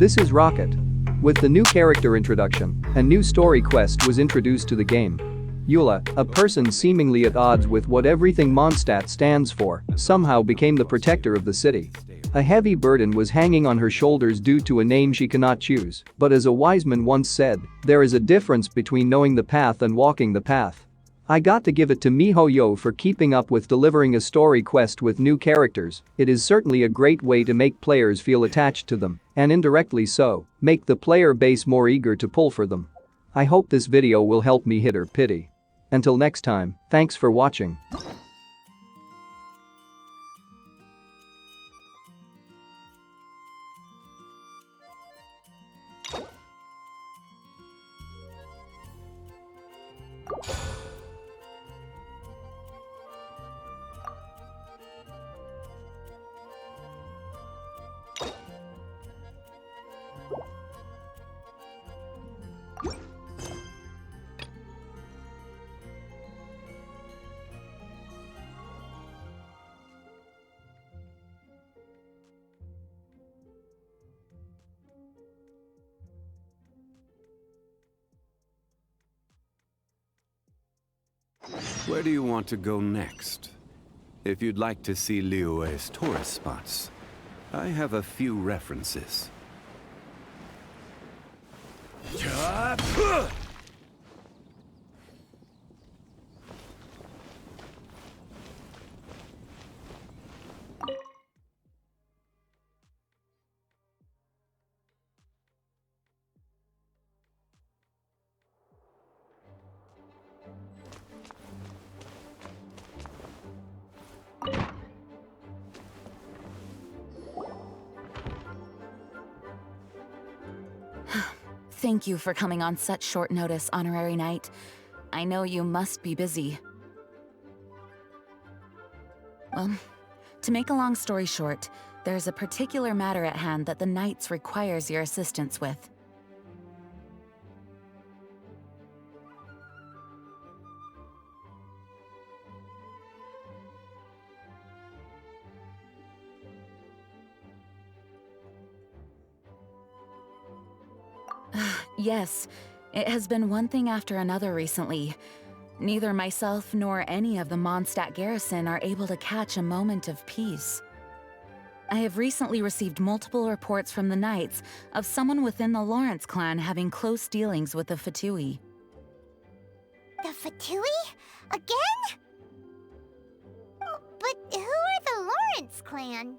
This is Rocket. With the new character introduction, a new story quest was introduced to the game. Eula, a person seemingly at odds with what everything Mondstadt stands for, somehow became the protector of the city. A heavy burden was hanging on her shoulders due to a name she cannot choose, but as a wise man once said, there is a difference between knowing the path and walking the path. I got to give it to miHoYo for keeping up with delivering a story quest with new characters. It is certainly a great way to make players feel attached to them, and indirectly so, make the player base more eager to pull for them. I hope this video will help me hit her pity. Until next time, thanks for watching. Where do you want to go next? If you'd like to see Liyue's tourist spots, I have a few references. Thank you for coming on such short notice, Honorary Knight. I know you must be busy. Well, to make a long story short, there's a particular matter at hand that the Knights requires your assistance with. Yes, it has been one thing after another recently. Neither myself nor any of the Mondstadt garrison are able to catch a moment of peace. I have recently received multiple reports from the Knights of someone within the Lawrence clan having close dealings with the Fatui. The Fatui? Again? But who are the Lawrence clan?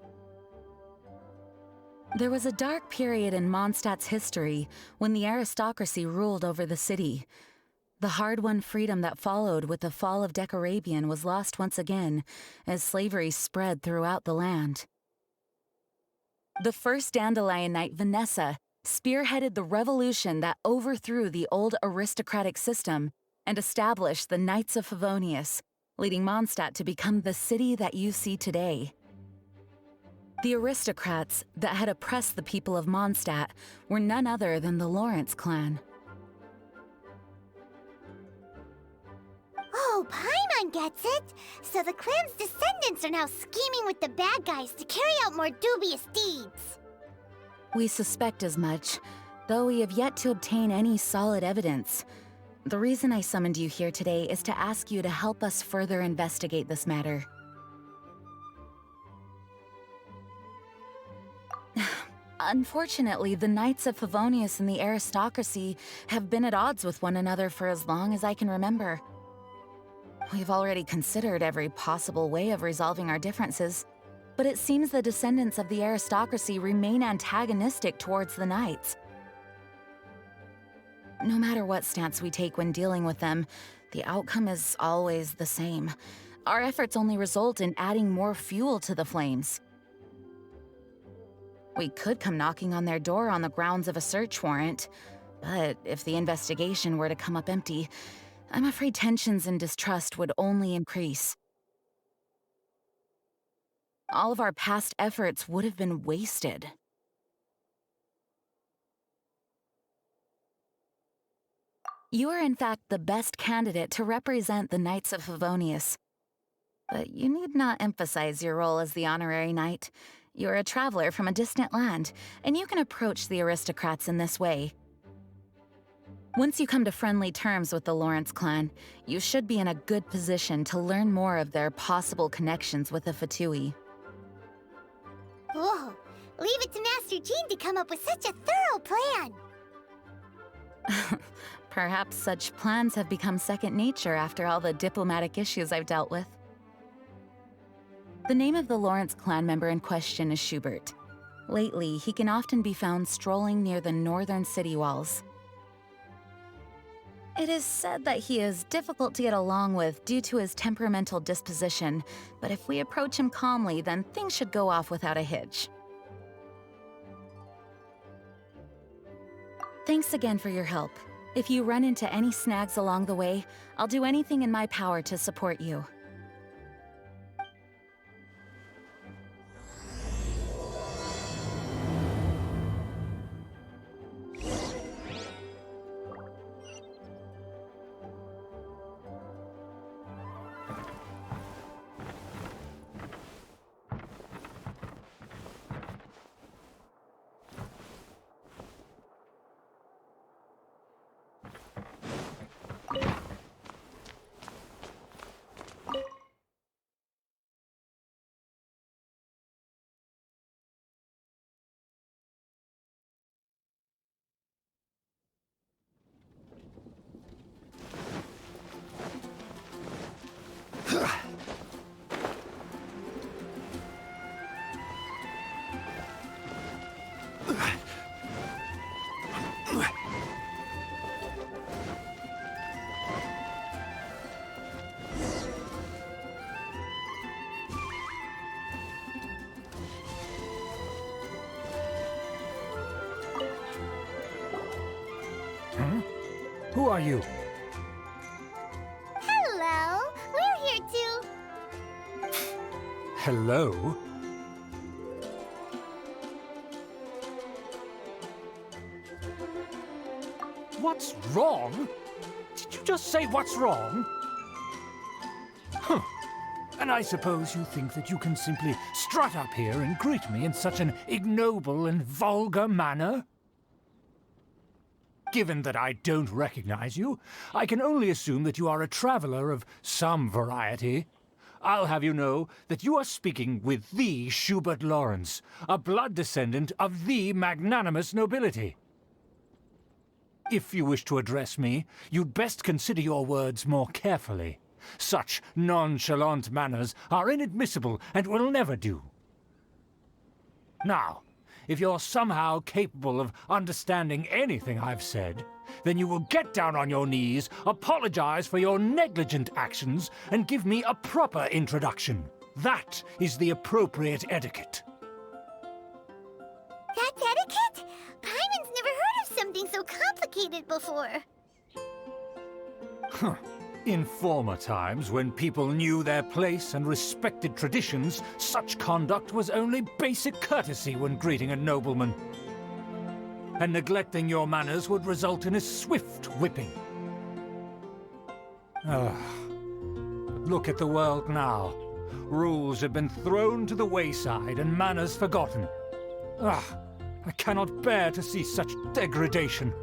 There was a dark period in Mondstadt's history when the aristocracy ruled over the city. The hard-won freedom that followed with the fall of Decarabian was lost once again as slavery spread throughout the land. The first Dandelion Knight, Vanessa, spearheaded the revolution that overthrew the old aristocratic system and established the Knights of Favonius, leading Mondstadt to become the city that you see today. The aristocrats that had oppressed the people of Mondstadt were none other than the Lawrence clan. Oh, Paimon gets it! So the clan's descendants are now scheming with the bad guys to carry out more dubious deeds. We suspect as much, though we have yet to obtain any solid evidence. The reason I summoned you here today is to ask you to help us further investigate this matter. Unfortunately, the Knights of Favonius and the aristocracy have been at odds with one another for as long as I can remember. We've already considered every possible way of resolving our differences, but it seems the descendants of the aristocracy remain antagonistic towards the Knights. No matter what stance we take when dealing with them, the outcome is always the same. Our efforts only result in adding more fuel to the flames. We could come knocking on their door on the grounds of a search warrant, but if the investigation were to come up empty, I'm afraid tensions and distrust would only increase. All of our past efforts would have been wasted. You are in fact the best candidate to represent the Knights of Favonius. But you need not emphasize your role as the Honorary Knight. You're a traveler from a distant land, and you can approach the aristocrats in this way. Once you come to friendly terms with the Lawrence clan, you should be in a good position to learn more of their possible connections with the Fatui. Whoa, leave it to Master Jean to come up with such a thorough plan. Perhaps such plans have become second nature after all the diplomatic issues I've dealt with. The name of the Lawrence clan member in question is Schubert. Lately, he can often be found strolling near the northern city walls. It is said that he is difficult to get along with due to his temperamental disposition, but if we approach him calmly, then things should go off without a hitch. Thanks again for your help. If you run into any snags along the way, I'll do anything in my power to support you. Who are you? Hello, we're here too. Hello? What's wrong? Did you just say what's wrong? Huh. And I suppose you think that you can simply strut up here and greet me in such an ignoble and vulgar manner? Given that I don't recognize you, I can only assume that you are a traveler of some variety. I'll have you know that you are speaking with the Schubert Lawrence, a blood descendant of the magnanimous nobility. If you wish to address me, you'd best consider your words more carefully. Such nonchalant manners are inadmissible and will never do. Now, if you're somehow capable of understanding anything I've said, then you will get down on your knees, apologize for your negligent actions, and give me a proper introduction. That is the appropriate etiquette. That's etiquette? Paimon's never heard of something so complicated before. Huh. In former times, when people knew their place and respected traditions, such conduct was only basic courtesy when greeting a nobleman. And neglecting your manners would result in a swift whipping. But look at the world now. Rules have been thrown to the wayside and manners forgotten. I cannot bear to see such degradation.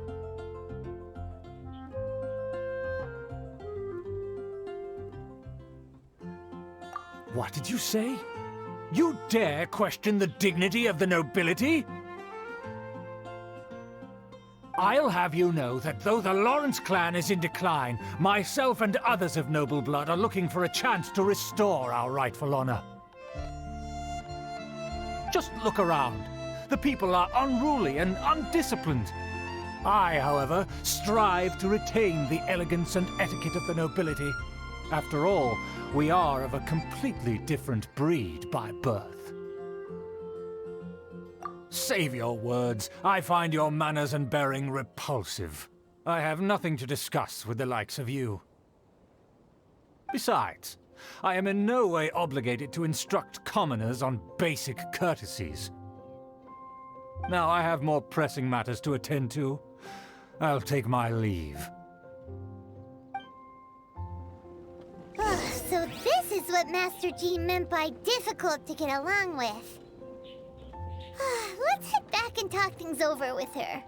What did you say? You dare question the dignity of the nobility? I'll have you know that though the Lawrence clan is in decline, myself and others of noble blood are looking for a chance to restore our rightful honor. Just look around. The people are unruly and undisciplined. I, however, strive to retain the elegance and etiquette of the nobility. After all, we are of a completely different breed by birth. Save your words. I find your manners and bearing repulsive. I have nothing to discuss with the likes of you. Besides, I am in no way obligated to instruct commoners on basic courtesies. Now I have more pressing matters to attend to. I'll take my leave. So this is what Master G meant by difficult to get along with. Let's head back and talk things over with her.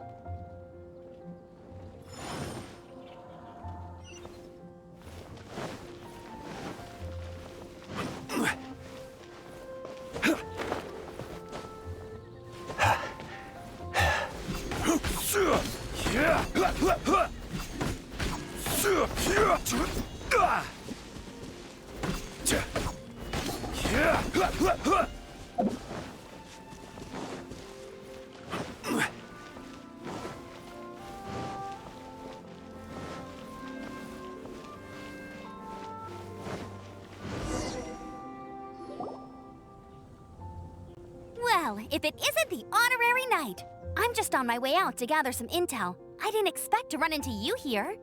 Well, if it isn't the honorary knight! I'm just on my way out to gather some intel. I didn't expect to run into you here.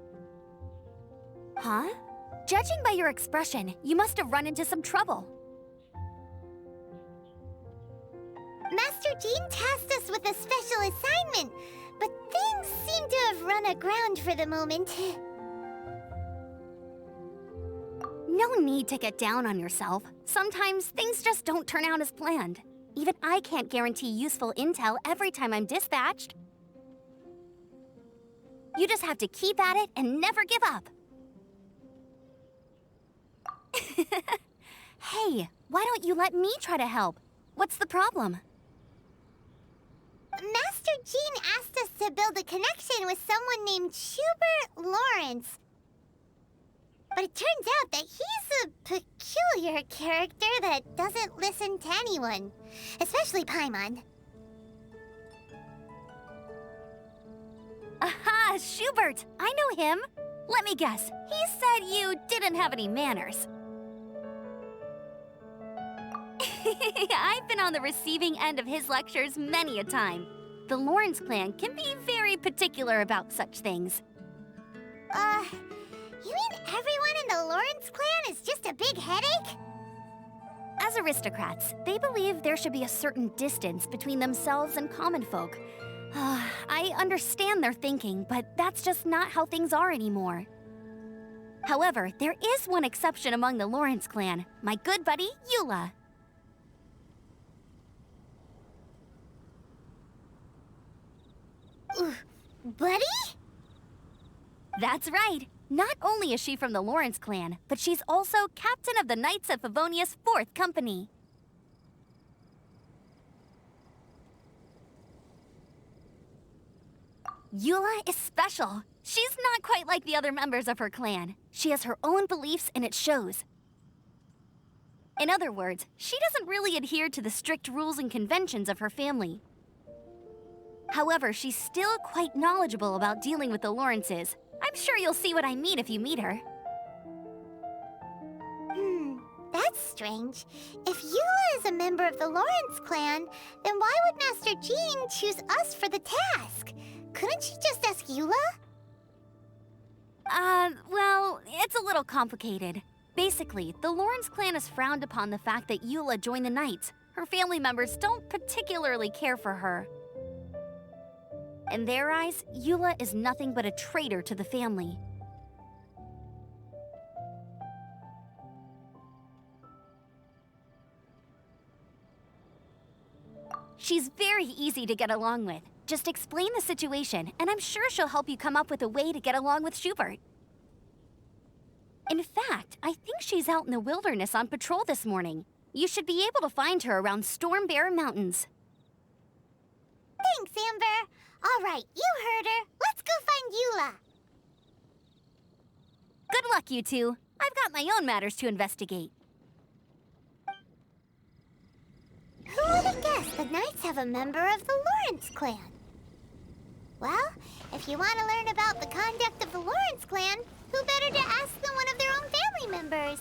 Huh? Judging by your expression, you must have run into some trouble. Master Jean tasked us with a special assignment, but things seem to have run aground for the moment. No need to get down on yourself. Sometimes things just don't turn out as planned. Even I can't guarantee useful intel every time I'm dispatched. You just have to keep at it and never give up. Hey, why don't you let me try to help? What's the problem? Master Jean asked us to build a connection with someone named Schubert Lawrence. But it turns out that he's a peculiar character that doesn't listen to anyone, especially Paimon. Aha, Schubert! I know him! Let me guess, he said you didn't have any manners. I've been on the receiving end of his lectures many a time. The Lawrence clan can be very particular about such things. You mean everyone in the Lawrence clan is just a big headache? As aristocrats, they believe there should be a certain distance between themselves and common folk. I understand their thinking, but that's just not how things are anymore. However, there is one exception among the Lawrence clan, my good buddy, Eula. Buddy? That's right. Not only is she from the Lawrence clan, but she's also captain of the Knights of Favonia's 4th Company. Eula is special. She's not quite like the other members of her clan. She has her own beliefs and it shows. In other words, she doesn't really adhere to the strict rules and conventions of her family. However, she's still quite knowledgeable about dealing with the Lawrences. I'm sure you'll see what I mean if you meet her. That's strange. If Eula is a member of the Lawrence clan, then why would Master Jean choose us for the task? Couldn't she just ask Eula? Well, it's a little complicated. Basically, the Lawrence clan has frowned upon the fact that Eula joined the Knights. Her family members don't particularly care for her. In their eyes, Eula is nothing but a traitor to the family. She's very easy to get along with. Just explain the situation, and I'm sure she'll help you come up with a way to get along with Schubert. In fact, I think she's out in the wilderness on patrol this morning. You should be able to find her around Storm Bear Mountains. Thanks, Amber. All right, you heard her. Let's go find Eula. Good luck, you two. I've got my own matters to investigate. Who would have guessed the Knights have a member of the Lawrence clan? Well, if you want to learn about the conduct of the Lawrence clan, who better to ask than one of their own family members?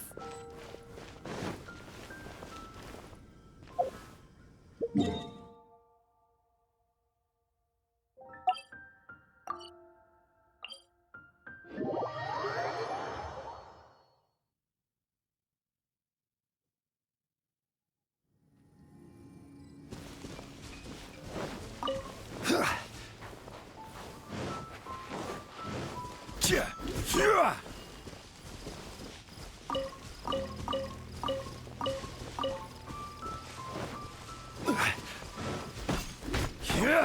The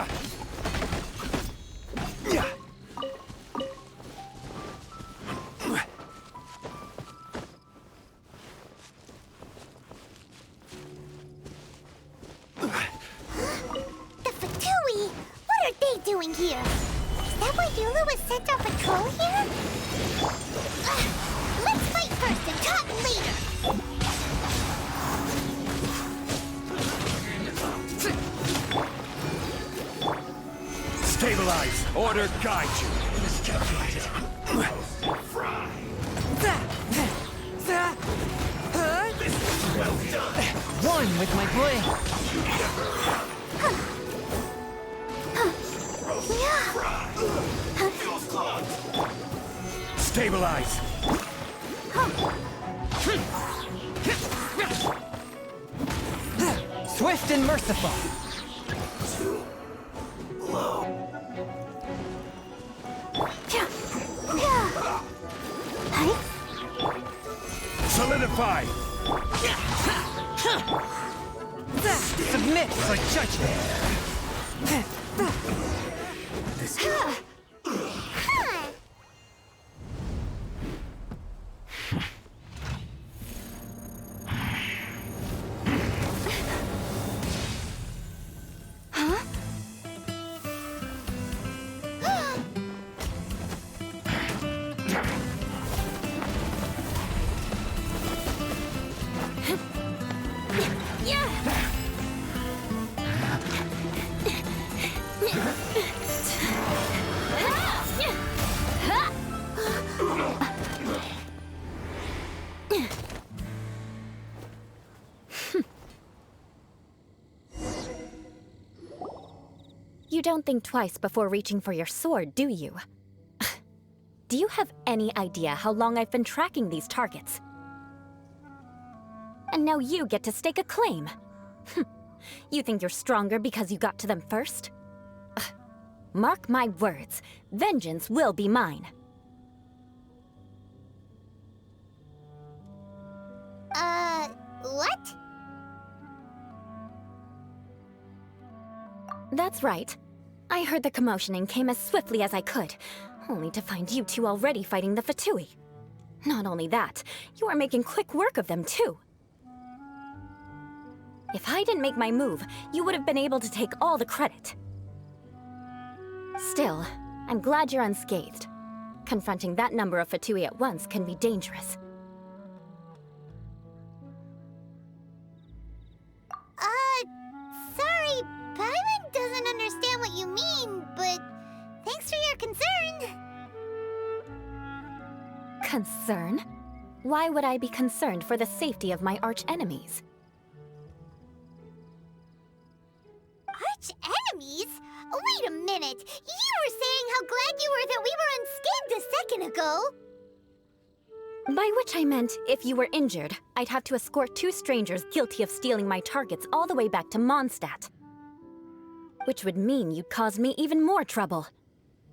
Fatui! What are they doing here? Is that why Eula was sent on patrol here? Let's fight first and talk later! Stabilize! Order guide you! Miscalculated. One with my blade. Stabilize! Swift and merciful. Solidify! Submit for judgment. You don't think twice before reaching for your sword, do you? Do you have any idea how long I've been tracking these targets? And now you get to stake a claim. You think you're stronger because you got to them first? Mark my words, vengeance will be mine. What? That's right. I heard the commotion and came as swiftly as I could, only to find you two already fighting the Fatui. Not only that, you are making quick work of them too. If I didn't make my move, you would have been able to take all the credit. Still, I'm glad you're unscathed. Confronting that number of Fatui at once can be dangerous. Sorry, Paimon doesn't understand what you mean, but thanks for your concern. Concern? Why would I be concerned for the safety of my arch-enemies? Arch-enemies? Wait a minute! You were saying how glad you were that we were unscathed a second ago! By which I meant, if you were injured, I'd have to escort two strangers guilty of stealing my targets all the way back to Mondstadt. Which would mean you'd cause me even more trouble.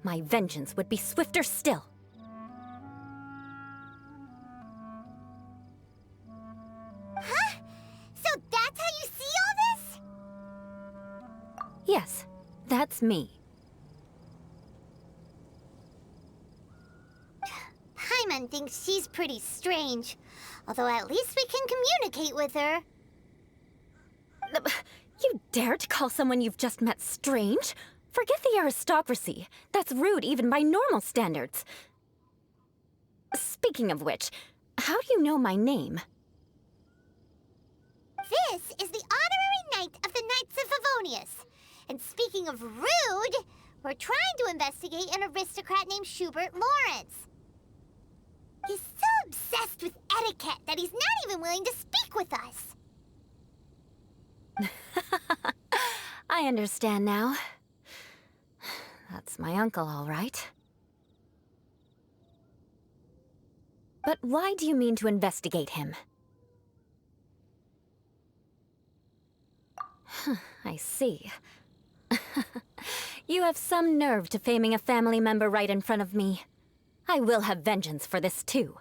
My vengeance would be swifter still. Huh? So that's how you see all this? Yes, that's me. Paimon thinks she's pretty strange. Although at least we can communicate with her. You dare to call someone you've just met strange? Forget the aristocracy. That's rude even by normal standards. Speaking of which, how do you know my name? This is the honorary knight of the Knights of Favonius. And speaking of rude, we're trying to investigate an aristocrat named Schubert Lawrence. He's so obsessed with etiquette that he's not even willing to speak with us. I understand now. That's my uncle, all right. But why do you mean to investigate him? I see. You have some nerve to faming a family member right in front of me. I will have vengeance for this too.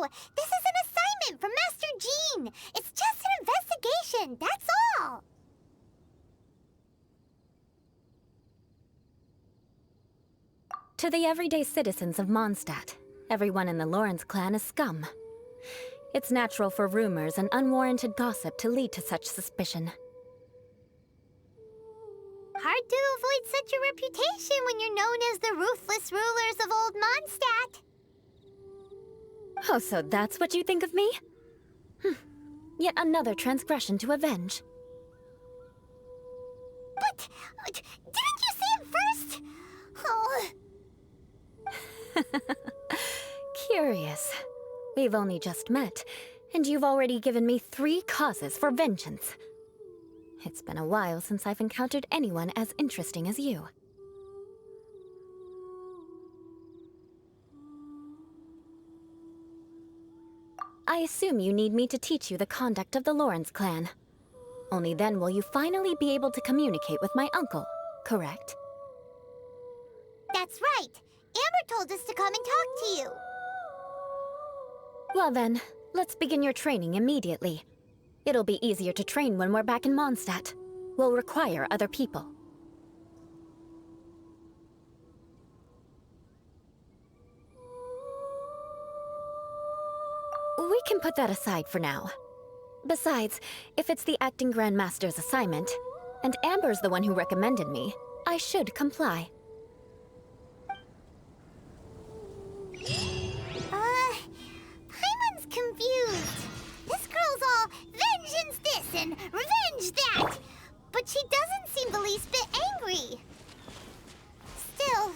No! This is an assignment from Master Jean! It's just an investigation, that's all! To the everyday citizens of Mondstadt, everyone in the Lawrence clan is scum. It's natural for rumors and unwarranted gossip to lead to such suspicion. Hard to avoid such a reputation when you're known as the ruthless rulers of Old Mondstadt. Oh, so that's what you think of me? Yet another transgression to avenge. But didn't you say it first? Oh. Curious. We've only just met, and you've already given me 3 causes for vengeance. It's been a while since I've encountered anyone as interesting as you. I assume you need me to teach you the conduct of the Lawrence clan. Only then will you finally be able to communicate with my uncle, correct? That's right. Amber told us to come and talk to you. Well then, let's begin your training immediately. It'll be easier to train when we're back in Mondstadt. We'll require other people. We can put that aside for now. Besides, if it's the acting Grandmaster's assignment, and Amber's the one who recommended me, I should comply. Paimon's confused. This girl's all vengeance this and revenge that. But she doesn't seem the least bit angry. Still,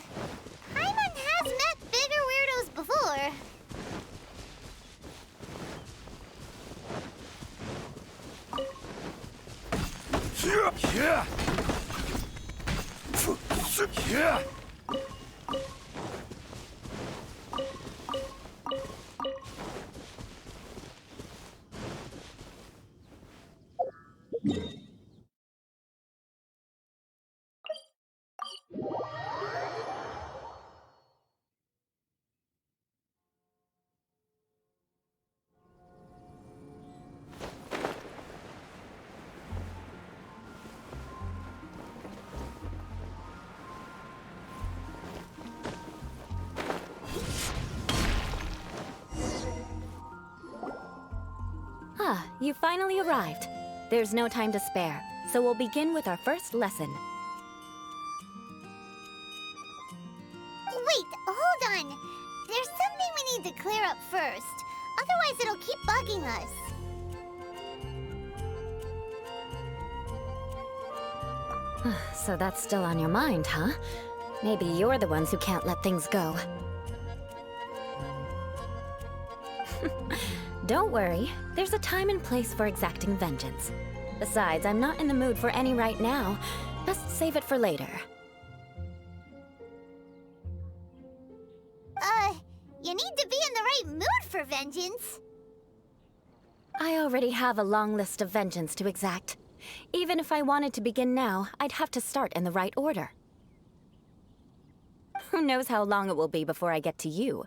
Paimon has met bigger weirdos before. Ah, you finally arrived. There's no time to spare, so we'll begin with our first lesson. Wait, hold on. There's something we need to clear up first. Otherwise, it'll keep bugging us. So that's still on your mind, huh? Maybe you're the ones who can't let things go. Don't worry, there's a time and place for exacting vengeance. Besides, I'm not in the mood for any right now. Best save it for later. You need to be in the right mood for vengeance. I already have a long list of vengeance to exact. Even if I wanted to begin now, I'd have to start in the right order. Who knows how long it will be before I get to you?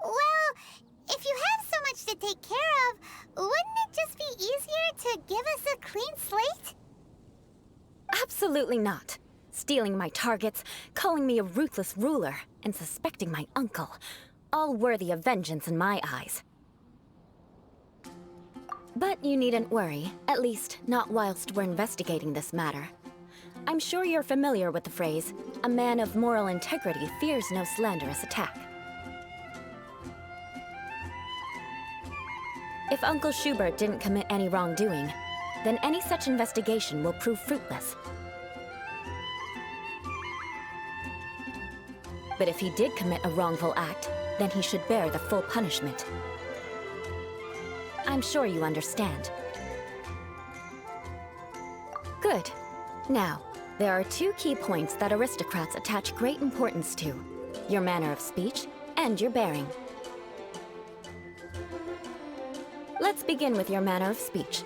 Well, if you have so much to take care of, wouldn't it just be easier to give us a clean slate? Absolutely not. Stealing my targets, calling me a ruthless ruler, and suspecting my uncle. All worthy of vengeance in my eyes. But you needn't worry, at least not whilst we're investigating this matter. I'm sure you're familiar with the phrase, a man of moral integrity fears no slanderous attack. If Uncle Schubert didn't commit any wrongdoing, then any such investigation will prove fruitless. But if he did commit a wrongful act, then he should bear the full punishment. I'm sure you understand. Good. Now, there are 2 key points that aristocrats attach great importance to: your manner of speech and your bearing. Let's begin with your manner of speech.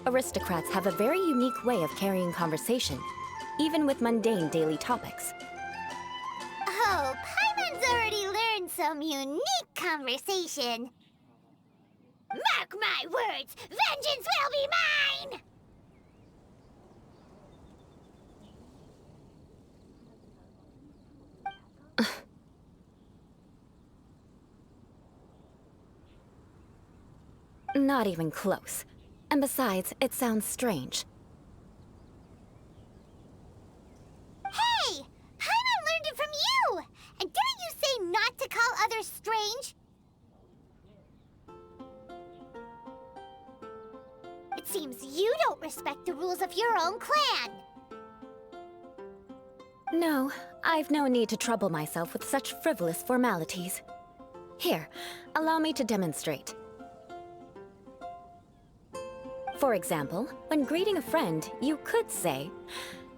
Aristocrats have a very unique way of carrying conversation, even with mundane daily topics. Oh, Paimon's already learned some unique conversation. Mark my words, vengeance will be mine! Not even close. And besides, it sounds strange. Hey! Paimon learned it from you! And didn't you say not to call others strange? It seems you don't respect the rules of your own clan. No, I've no need to trouble myself with such frivolous formalities. Here, allow me to demonstrate. For example, when greeting a friend, you could say,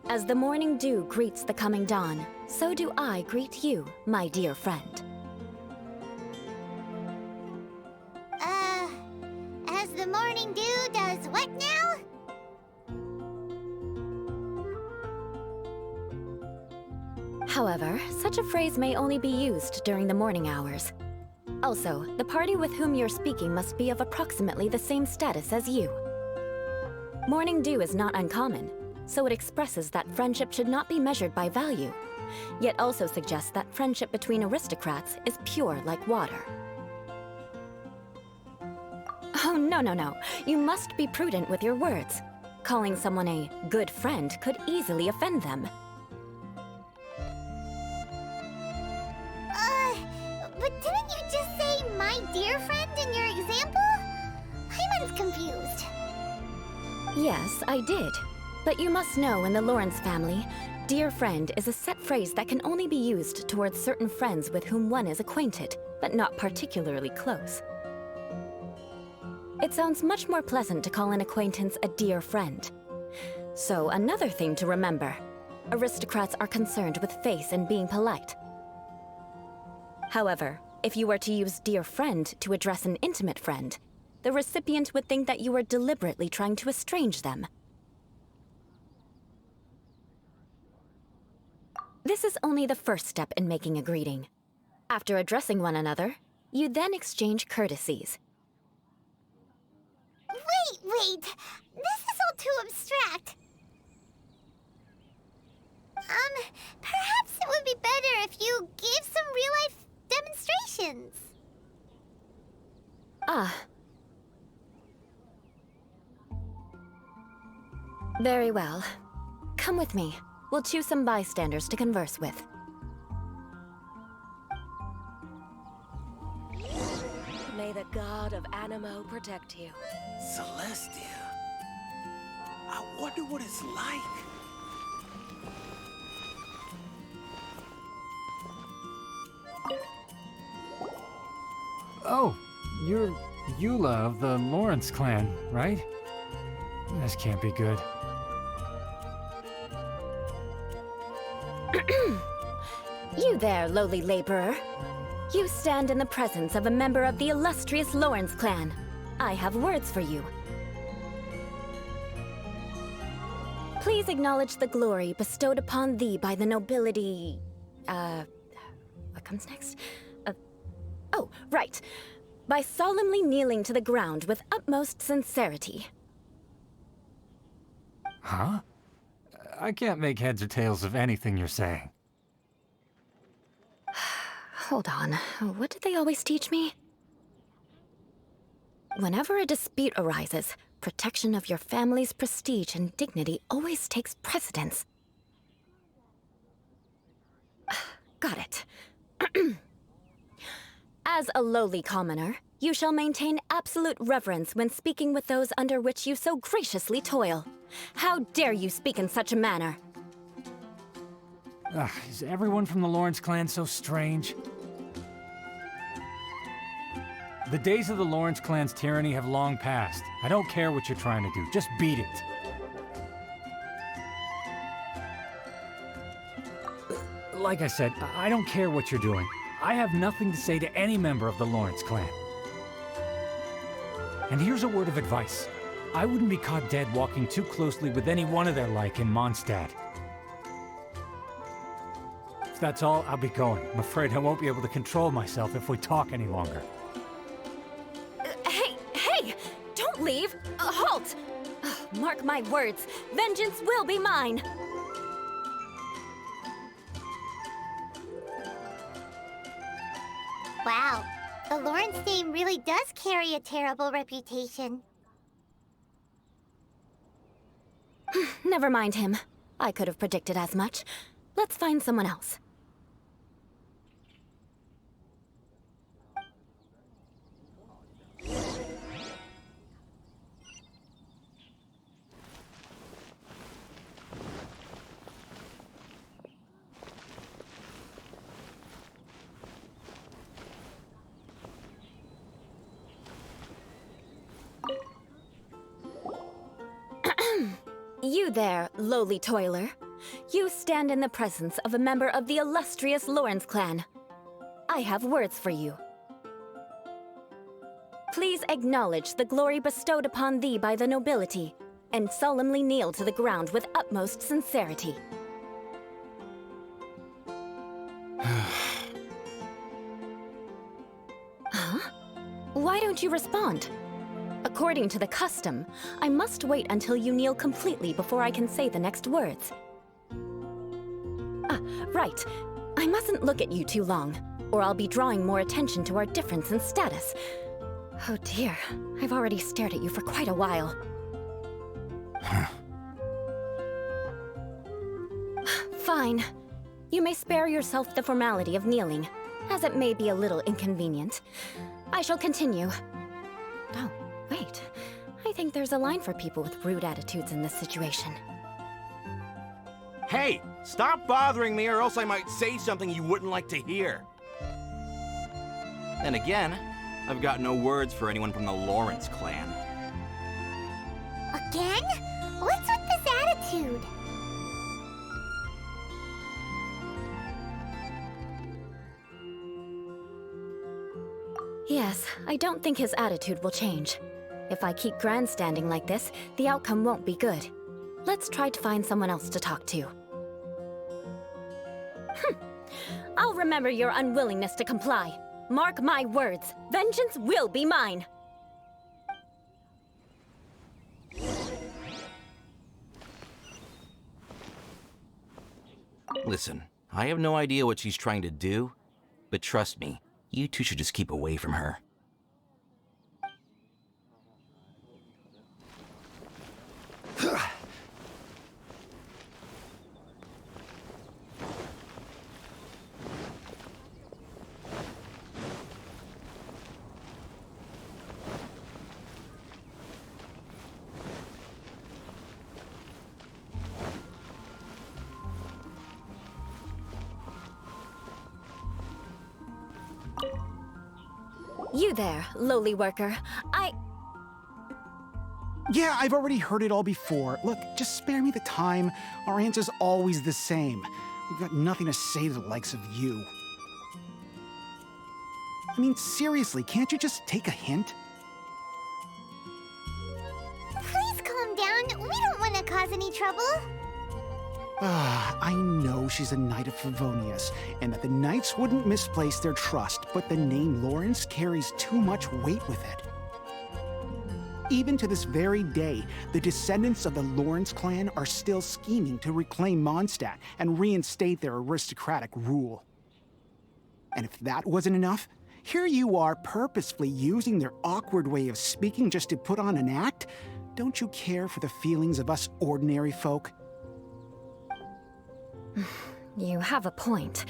"As the morning dew greets the coming dawn, so do I greet you, my dear friend." As the morning dew does what now? However, such a phrase may only be used during the morning hours. Also, the party with whom you're speaking must be of approximately the same status as you. Morning dew is not uncommon, so it expresses that friendship should not be measured by value, yet also suggests that friendship between aristocrats is pure like water. Oh, no. You must be prudent with your words. Calling someone a good friend could easily offend them. But didn't you just say my dear friend in your example? Paimon's confused. Yes, I did. But you must know in the Lawrence family, dear friend is a set phrase that can only be used towards certain friends with whom one is acquainted, but not particularly close. It sounds much more pleasant to call an acquaintance a dear friend. So another thing to remember, aristocrats are concerned with face and being polite. However, if you were to use dear friend to address an intimate friend, the recipient would think that you were deliberately trying to estrange them. This is only the first step in making a greeting. After addressing one another, you then exchange courtesies. Wait! This is all too abstract. Perhaps it would be better if you gave some real-life demonstrations. Ah. Very well. Come with me. We'll choose some bystanders to converse with. May the god of Animo protect you. Celestia. I wonder what it's like. Oh, you're Eula of the Lawrence clan, right? This can't be good. You there, lowly laborer. You stand in the presence of a member of the illustrious Lawrence clan. I have words for you. Please acknowledge the glory bestowed upon thee by the nobility... What comes next? Oh, right. By solemnly kneeling to the ground with utmost sincerity. Huh? I can't make heads or tails of anything you're saying. Hold on. What did they always teach me? Whenever a dispute arises, protection of your family's prestige and dignity always takes precedence. Got it. As a lowly commoner, you shall maintain absolute reverence when speaking with those under which you so graciously toil. How dare you speak in such a manner? Is everyone from the Lawrence clan so strange? The days of the Lawrence clan's tyranny have long passed. I don't care what you're trying to do, just beat it. Like I said, I don't care what you're doing. I have nothing to say to any member of the Lawrence clan. And here's a word of advice. I wouldn't be caught dead walking too closely with any one of their like in Mondstadt. If that's all, I'll be going. I'm afraid I won't be able to control myself if we talk any longer. Hey! Don't leave! Halt! Mark my words, vengeance will be mine! Wow, The Lawrence name really does carry a terrible reputation. Never mind him. I could have predicted as much. Let's find someone else. You there, lowly toiler. You stand in the presence of a member of the illustrious Lawrence clan. I have words for you. Please acknowledge the glory bestowed upon thee by the nobility, and solemnly kneel to the ground with utmost sincerity. Huh? Why don't you respond? According to the custom, I must wait until you kneel completely before I can say the next words. Ah, right. I mustn't look at you too long, or I'll be drawing more attention to our difference in status. Oh dear, I've already stared at you for quite a while. Fine. You may spare yourself the formality of kneeling, as it may be a little inconvenient. I shall continue. Oh. Wait, I think there's a line for people with rude attitudes in this situation. Hey, stop bothering me or else I might say something you wouldn't like to hear. Then again, I've got no words for anyone from the Lawrence clan. Again? What's with this attitude? Yes, I don't think his attitude will change. If I keep grandstanding like this, the outcome won't be good. Let's try to find someone else to talk to. I'll remember your unwillingness to comply. Mark my words, vengeance will be mine! Listen, I have no idea what she's trying to do, but trust me, you two should just keep away from her. You there, lowly worker. Yeah, I've already heard it all before. Look, just spare me the time. Our answer's always the same. We've got nothing to say to the likes of you. I mean, seriously, can't you just take a hint? Please calm down. We don't want to cause any trouble. I know she's a Knight of Favonius, and that the Knights wouldn't misplace their trust, but the name Lawrence carries too much weight with it. Even to this very day, the descendants of the Lawrence clan are still scheming to reclaim Mondstadt and reinstate their aristocratic rule. And if that wasn't enough, here you are purposefully using their awkward way of speaking just to put on an act? Don't you care for the feelings of us ordinary folk? You have a point.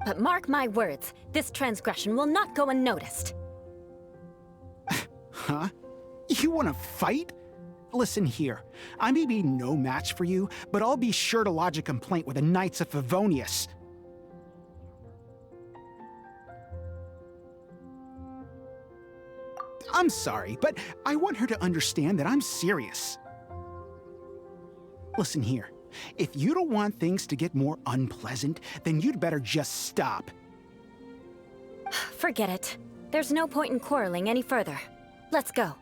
But mark my words, this transgression will not go unnoticed. Huh? You want to fight? Listen here, I may be no match for you, but I'll be sure to lodge a complaint with the Knights of Favonius. I'm sorry, but I want her to understand that I'm serious. Listen here, if you don't want things to get more unpleasant, then you'd better just stop. Forget it. There's no point in quarreling any further. Let's go.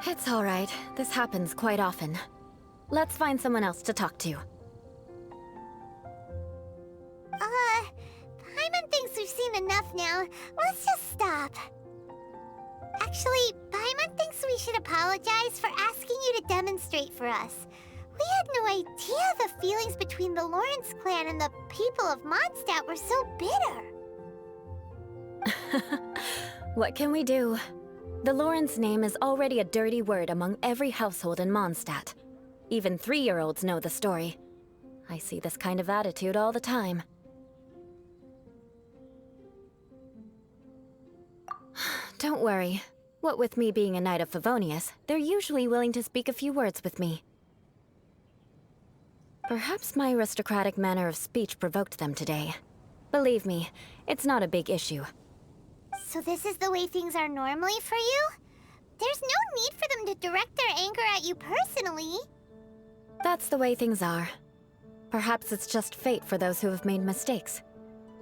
It's all right. This happens quite often. Let's find someone else to talk to. Paimon thinks we've seen enough now. Let's just stop. Actually, Paimon thinks thinks we should apologize for asking you to demonstrate for us. We had no idea the feelings between the Lawrence clan and the people of Mondstadt were so bitter. What can we do? The Lawrence name is already a dirty word among every household in Mondstadt. Even 3-year-olds know the story. I see this kind of attitude all the time. Don't worry. What with me being a Knight of Favonius, they're usually willing to speak a few words with me. Perhaps my aristocratic manner of speech provoked them today. Believe me, it's not a big issue. So this is the way things are normally for you? There's no need for them to direct their anger at you personally. That's the way things are. Perhaps it's just fate for those who have made mistakes.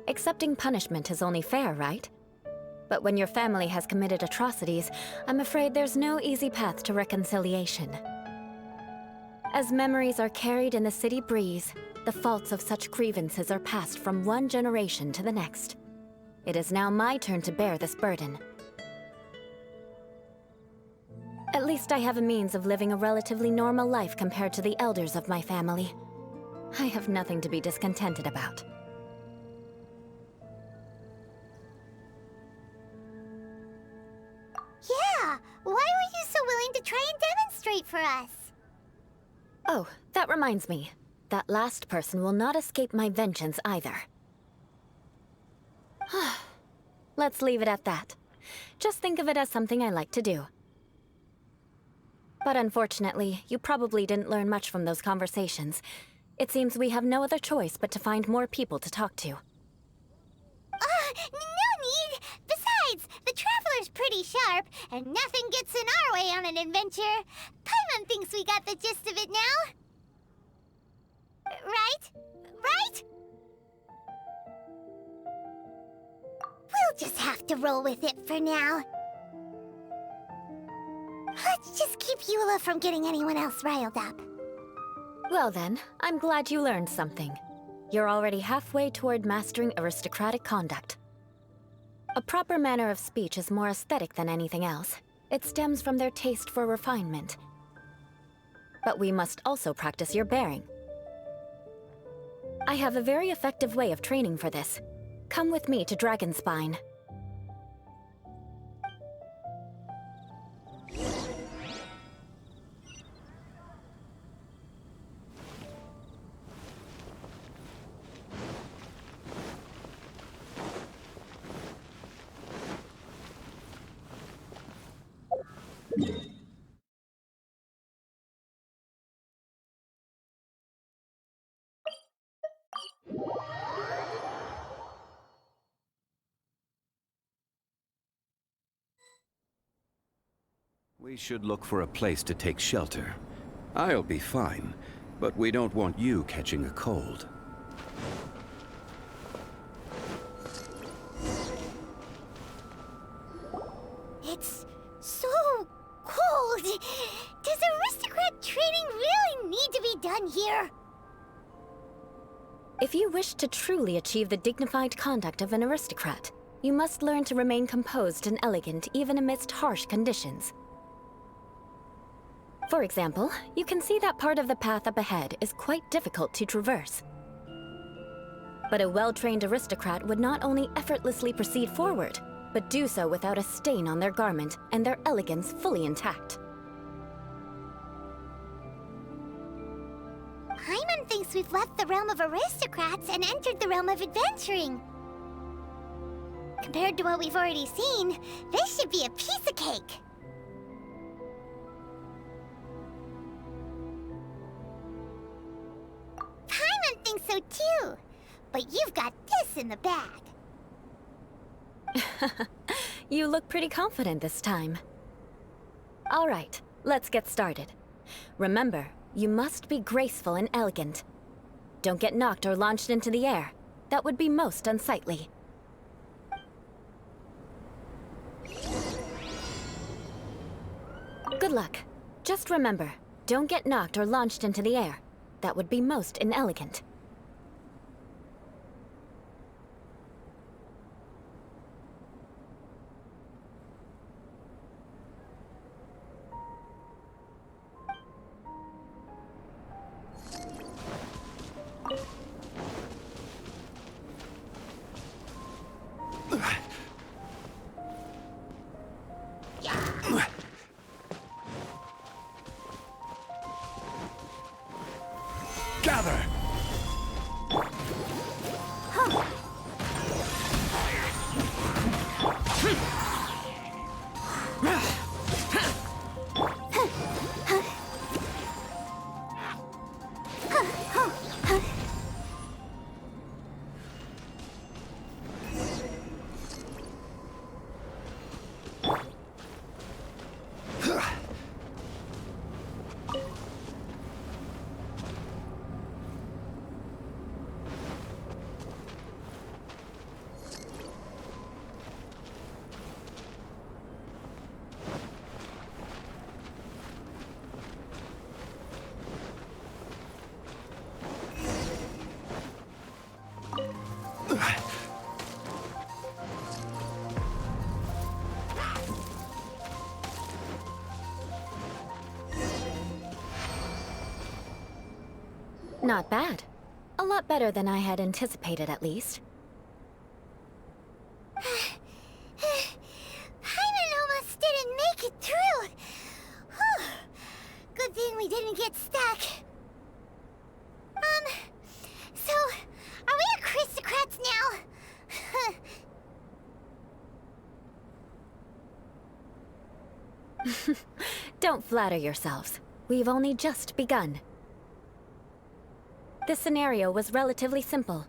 Accepting punishment is only fair, right? But when your family has committed atrocities, I'm afraid there's no easy path to reconciliation. As memories are carried in the city breeze, the faults of such grievances are passed from one generation to the next. It is now my turn to bear this burden. At least I have a means of living a relatively normal life compared to the elders of my family. I have nothing to be discontented about. Yeah, why were you so willing to try and demonstrate for us? Oh, that reminds me. That last person will not escape my vengeance either. Let's leave it at that. Just think of it as something I like to do. But unfortunately, you probably didn't learn much from those conversations. It seems we have no other choice but to find more people to talk to. No need! Besides, the Traveler's pretty sharp, and nothing gets in our way on an adventure. Paimon thinks we got the gist of it now. Right? Right? We'll just have to roll with it for now. Let's just keep Eula from getting anyone else riled up. Well then, I'm glad you learned something. You're already halfway toward mastering aristocratic conduct. A proper manner of speech is more aesthetic than anything else. It stems from their taste for refinement. But we must also practice your bearing. I have a very effective way of training for this. Come with me to Dragonspine. We should look for a place to take shelter. I'll be fine, but we don't want you catching a cold. It's so cold. Does aristocrat training really need to be done here? If you wish to truly achieve the dignified conduct of an aristocrat, you must learn to remain composed and elegant even amidst harsh conditions. For example, you can see that part of the path up ahead is quite difficult to traverse. But a well-trained aristocrat would not only effortlessly proceed forward, but do so without a stain on their garment and their elegance fully intact. Paimon thinks we've left the realm of aristocrats and entered the realm of adventuring. Compared to what we've already seen, this should be a piece of cake. Paimon thinks so too, but you've got this in the bag. You look pretty confident this time. All right, let's get started. Remember, you must be graceful and elegant. Don't get knocked or launched into the air. That would be most unsightly. Good luck. Just remember, don't get knocked or launched into the air. That would be most inelegant. Gather! Not bad. A lot better than I had anticipated, at least. Paimon almost didn't make it through. Whew. Good thing we didn't get stuck. So, are we aristocrats now? Don't flatter yourselves. We've only just begun. This scenario was relatively simple.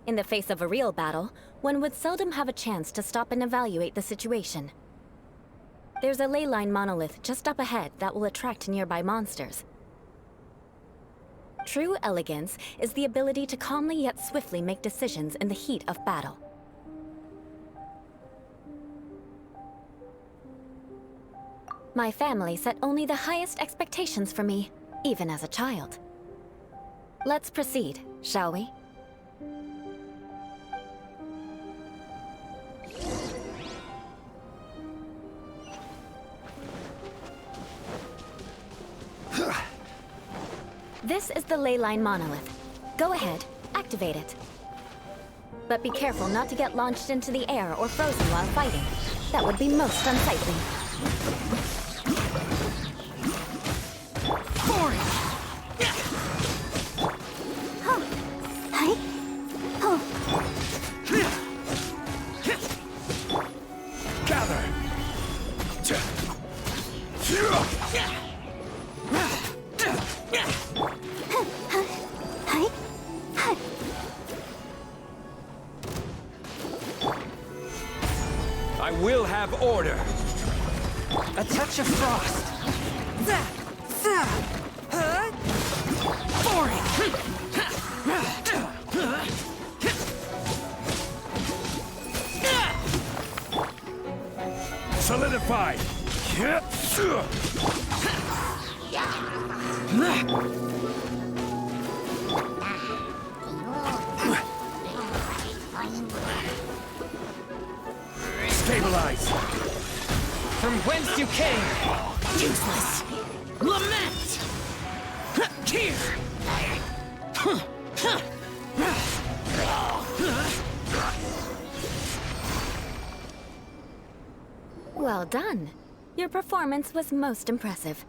In the face of a real battle, one would seldom have a chance to stop and evaluate the situation. There's a ley line monolith just up ahead that will attract nearby monsters. True elegance is the ability to calmly yet swiftly make decisions in the heat of battle. My family set only the highest expectations for me, even as a child. Let's proceed, shall we? This is the ley line monolith. Go ahead, activate it. But be careful not to get launched into the air or frozen while fighting. That would be most unsightly. I will have order. A touch of frost. Solidified. Stabilize. From whence you came. Useless. Lament. Here. Well done. Your performance was most impressive.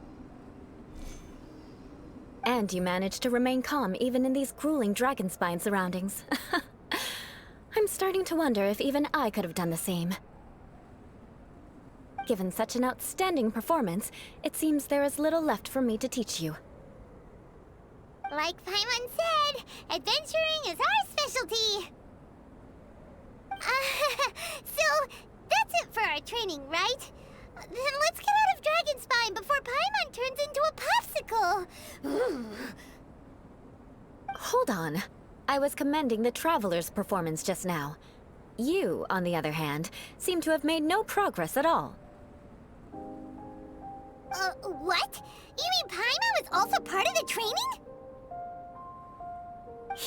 And you managed to remain calm even in these grueling dragonspine surroundings. I'm starting to wonder if even I could have done the same. Given such an outstanding performance, it seems there is little left for me to teach you. Like Paimon said, adventuring is our specialty. So, that's it for our training, right? Then let's get out of Dragonspine before Paimon turns into a popsicle. Hold on. I was commending the Traveler's performance just now. You, on the other hand, seem to have made no progress at all. What? You mean Paimon was also part of the training?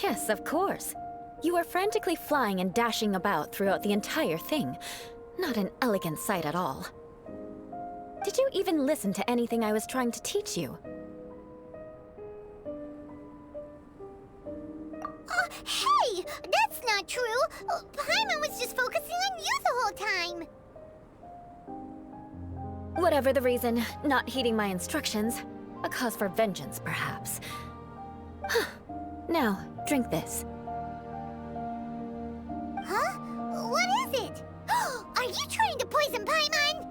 Yes, of course. You were frantically flying and dashing about throughout the entire thing. Not an elegant sight at all. Did you even listen to anything I was trying to teach you? Hey! That's not true! Paimon was just focusing on time. Whatever the reason, not heeding my instructions. A cause for vengeance, perhaps. Now, drink this. Huh? What is it? Are you trying to poison Paimon?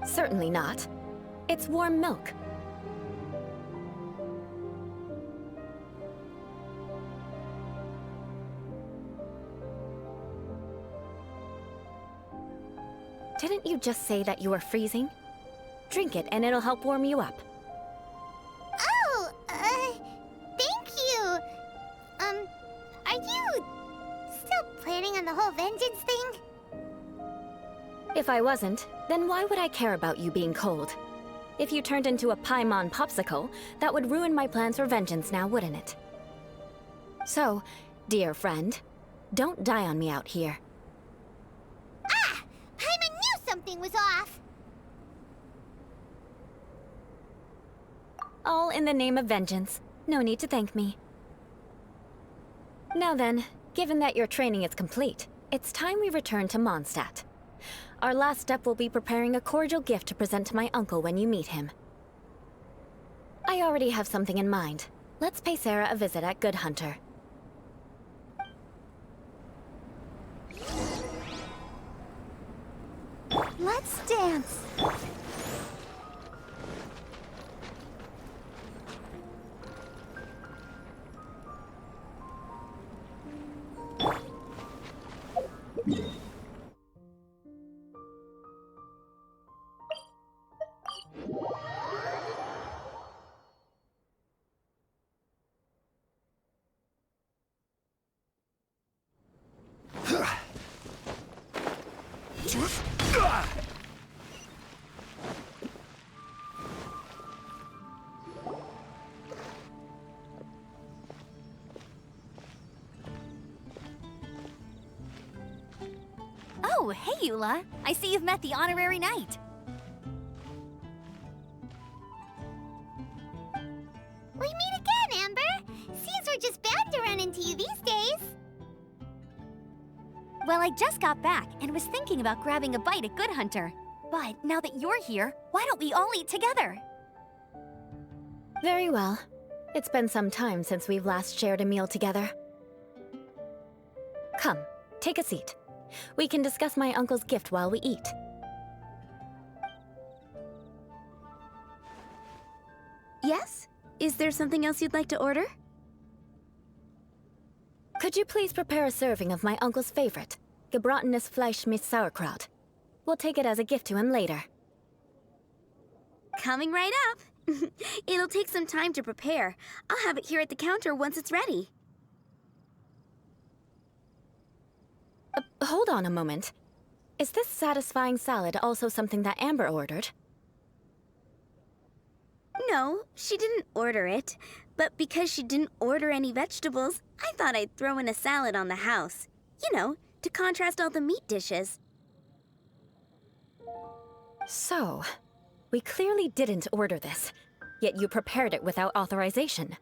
Certainly not. It's warm milk. Didn't you just say that you were freezing? Drink it and it'll help warm you up. Oh, thank you. Are you still planning on the whole vengeance thing? If I wasn't, then why would I care about you being cold? If you turned into a Paimon popsicle, that would ruin my plans for vengeance now, wouldn't it? So, dear friend, don't die on me out here. Ah! Paimon knew something was off! All in the name of vengeance. No need to thank me. Now then, given that your training is complete, it's time we return to Mondstadt. Our last step will be preparing a cordial gift to present to my uncle when you meet him. I already have something in mind. Let's pay Sarah a visit at Good Hunter. Let's dance! Oh, hey, Eula. I see you've met the honorary knight. We meet again, Amber! Seems we're just bound to run into you these days. Well, I just got back and was thinking about grabbing a bite at Good Hunter. But now that you're here, why don't we all eat together? Very well. It's been some time since we've last shared a meal together. Come, take a seat. We can discuss my uncle's gift while we eat. Yes? Is there something else you'd like to order? Could you please prepare a serving of my uncle's favorite, gebratenes Fleisch mit Sauerkraut? We'll take it as a gift to him later. Coming right up. It'll take some time to prepare. I'll have it here at the counter once it's ready. Hold on a moment. Is this satisfying salad also something that Amber ordered? No, she didn't order it. But because she didn't order any vegetables, I thought I'd throw in a salad on the house. You know, to contrast all the meat dishes. So, we clearly didn't order this, yet you prepared it without authorization.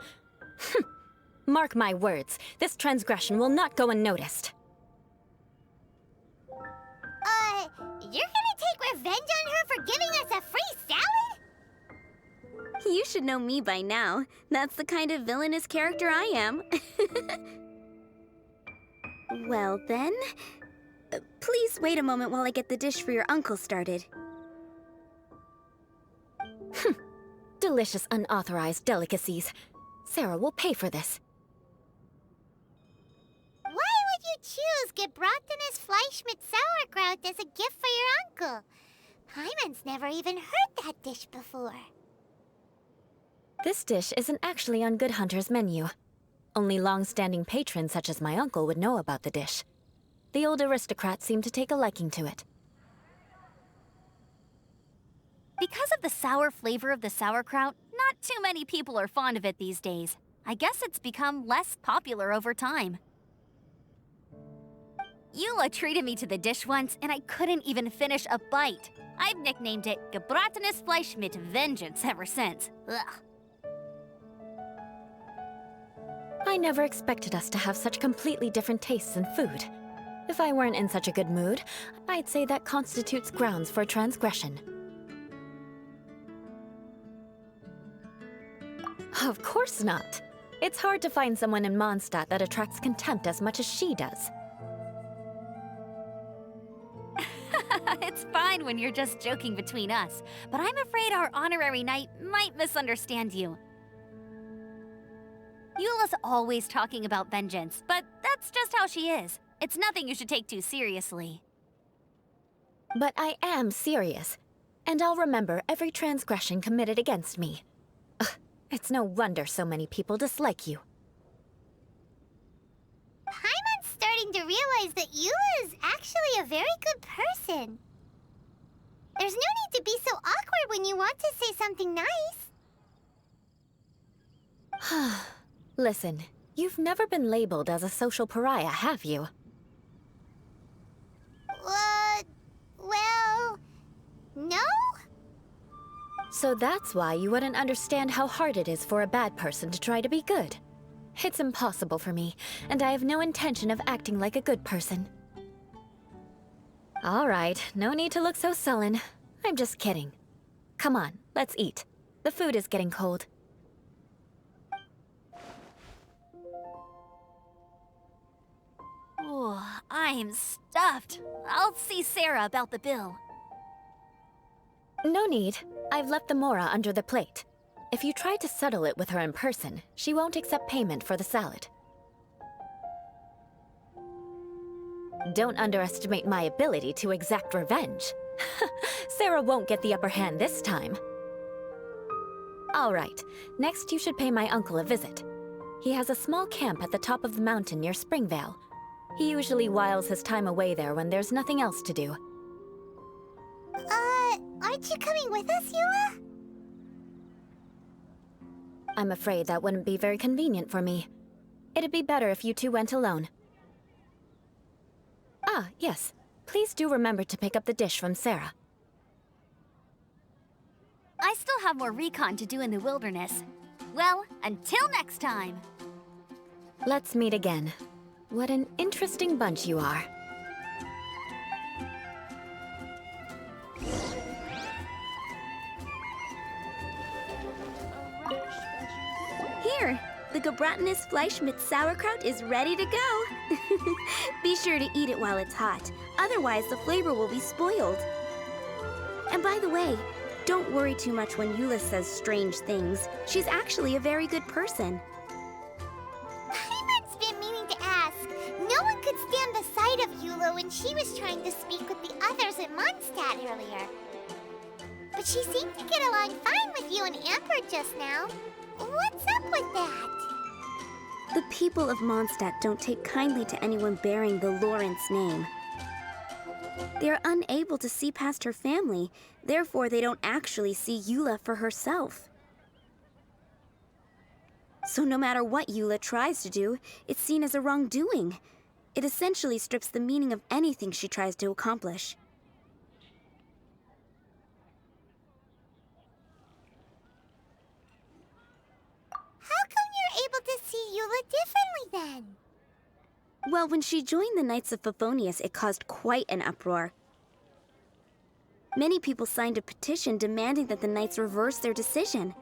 Mark my words, this transgression will not go unnoticed. You're gonna take revenge on her for giving us a free salad? You should know me by now. That's the kind of villainous character I am. Well then, please wait a moment while I get the dish for your uncle started. Delicious unauthorized delicacies. Sarah will pay for this. Why would you choose gebratenes Fleisch mit Sauerkraut as a gift for your uncle? Paimon's never even heard that dish before. This dish isn't actually on Good Hunter's menu. Only long-standing patrons such as my uncle would know about the dish. The old aristocrat seemed to take a liking to it. Because of the sour flavor of the sauerkraut, not too many people are fond of it these days. I guess it's become less popular over time. Eula treated me to the dish once, and I couldn't even finish a bite. I've nicknamed it gebratenes Fleisch mit Vengeance ever since. Ugh. I never expected us to have such completely different tastes in food. If I weren't in such a good mood, I'd say that constitutes grounds for transgression. Of course not. It's hard to find someone in Mondstadt that attracts contempt as much as she does. It's fine when you're just joking between us, but I'm afraid our honorary knight might misunderstand you. Eula's always talking about vengeance, but that's just how she is. It's nothing you should take too seriously. But I am serious, and I'll remember every transgression committed against me. Ugh, it's no wonder so many people dislike you. Paimon's starting to realize that Eula is actually a very good person. There's no need to be so awkward when you want to say something nice. Listen, you've never been labeled as a social pariah, have you? Well, no? So that's why you wouldn't understand how hard it is for a bad person to try to be good. It's impossible for me, and I have no intention of acting like a good person. All right, no need to look so sullen. I'm just kidding. Come on, let's eat. The food is getting cold. Oh, I'm stuffed. I'll see Sarah about the bill. No need. I've left the mora under the plate. If you try to settle it with her in person, she won't accept payment for the salad. Don't underestimate my ability to exact revenge. Sarah won't get the upper hand this time. All right, next you should pay my uncle a visit. He has a small camp at the top of the mountain near Springvale. He usually whiles his time away there when there's nothing else to do. Aren't you coming with us, Eula? I'm afraid that wouldn't be very convenient for me. It'd be better if you two went alone. Ah, yes. Please do remember to pick up the dish from Sarah. I still have more recon to do in the wilderness. Well, until next time! Let's meet again. What an interesting bunch you are. Here, the Gebratenes Fleisch mit sauerkraut is ready to go. Be sure to eat it while it's hot, otherwise the flavor will be spoiled. And by the way, don't worry too much when Eula says strange things. She's actually a very good person. Paimon's been meaning to ask. No one could stand the sight of Eula when she was trying to speak with the others in Mondstadt earlier. But she seemed to get along fine with you and Amber just now. What's up with that? The people of Mondstadt don't take kindly to anyone bearing the Lawrence name. They are unable to see past her family, therefore they don't actually see Eula for herself. So no matter what Eula tries to do, it's seen as a wrongdoing. It essentially strips the meaning of anything she tries to accomplish. How come you're able to see Eula differently then? Well, when she joined the Knights of Favonius, it caused quite an uproar. Many people signed a petition demanding that the Knights reverse their decision.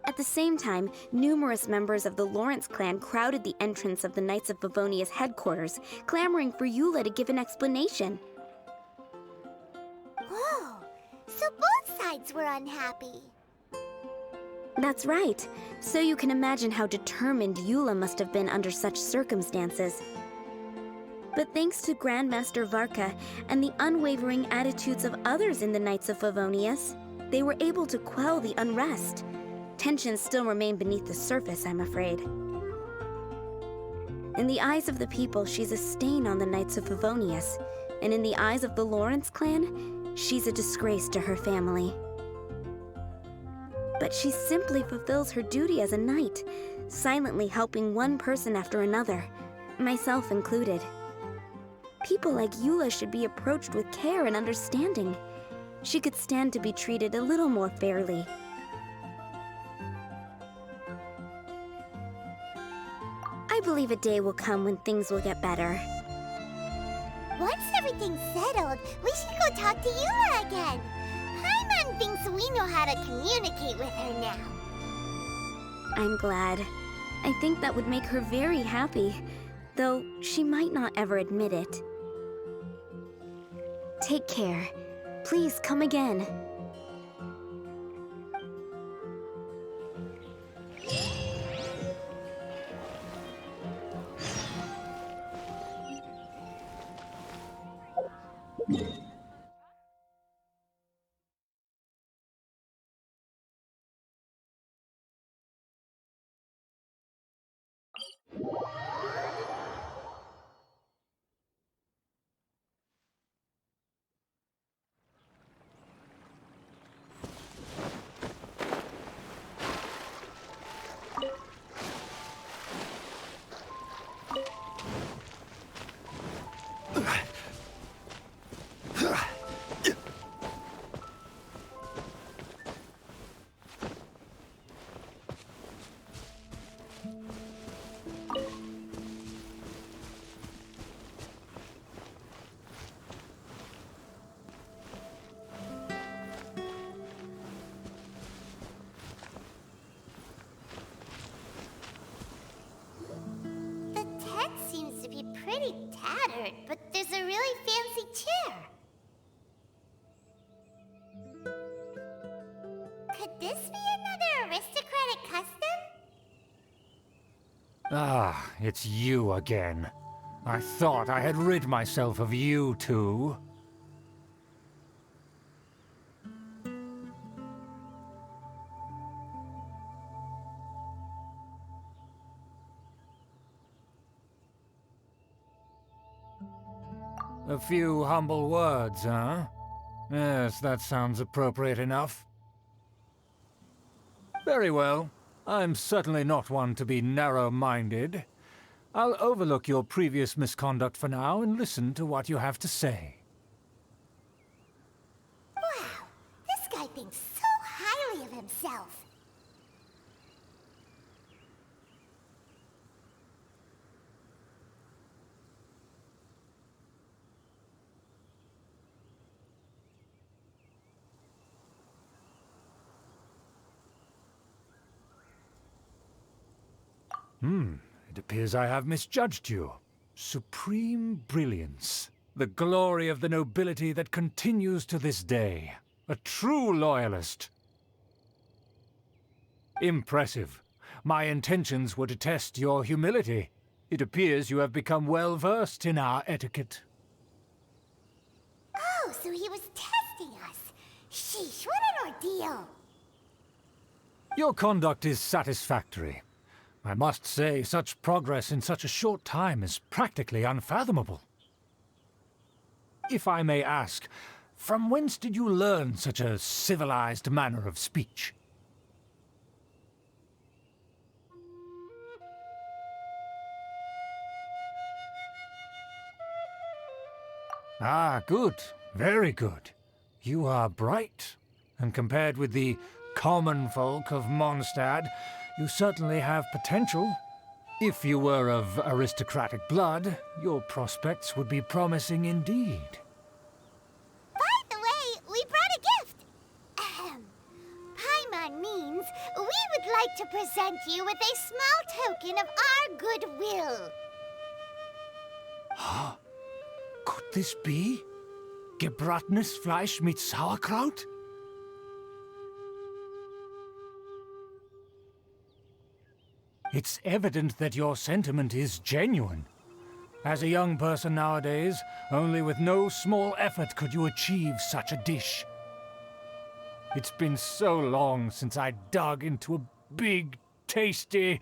At the same time, numerous members of the Lawrence clan crowded the entrance of the Knights of Favonius headquarters, clamoring for Eula to give an explanation. Oh, so both sides were unhappy. That's right. So you can imagine how determined Eula must have been under such circumstances. But thanks to Grandmaster Varka and the unwavering attitudes of others in the Knights of Favonius, they were able to quell the unrest. Tensions still remain beneath the surface, I'm afraid. In the eyes of the people, she's a stain on the Knights of Favonius, and in the eyes of the Lawrence clan, she's a disgrace to her family. But she simply fulfills her duty as a knight, silently helping one person after another, myself included. People like Eula should be approached with care and understanding. She could stand to be treated a little more fairly. I believe a day will come when things will get better. Once everything's settled, we should go talk to Eula again. Paimon thinks we know how to communicate with her now. I'm glad. I think that would make her very happy, though she might not ever admit it. Take care. Please come again. Pretty tattered, but there's a really fancy chair. Could this be another aristocratic custom? Ah, it's you again. I thought I had rid myself of you two. A few humble words, huh? Yes, that sounds appropriate enough. Very well. I'm certainly not one to be narrow-minded. I'll overlook your previous misconduct for now and listen to what you have to say. Wow, this guy thinks so highly of himself. It appears I have misjudged you. Supreme brilliance. The glory of the nobility that continues to this day. A true loyalist. Impressive. My intentions were to test your humility. It appears you have become well-versed in our etiquette. Oh, so he was testing us. Sheesh, what an ordeal. Your conduct is satisfactory. I must say, such progress in such a short time is practically unfathomable. If I may ask, from whence did you learn such a civilized manner of speech? Ah, good. Very good. You are bright, and compared with the common folk of Mondstadt, you certainly have potential. If you were of aristocratic blood, your prospects would be promising indeed. By the way, we brought a gift. Paimon means we would like to present you with a small token of our goodwill. Could this be? Gebratenes Fleisch mit Sauerkraut? It's evident that your sentiment is genuine. As a young person nowadays, only with no small effort could you achieve such a dish. It's been so long since I dug into a big, tasty...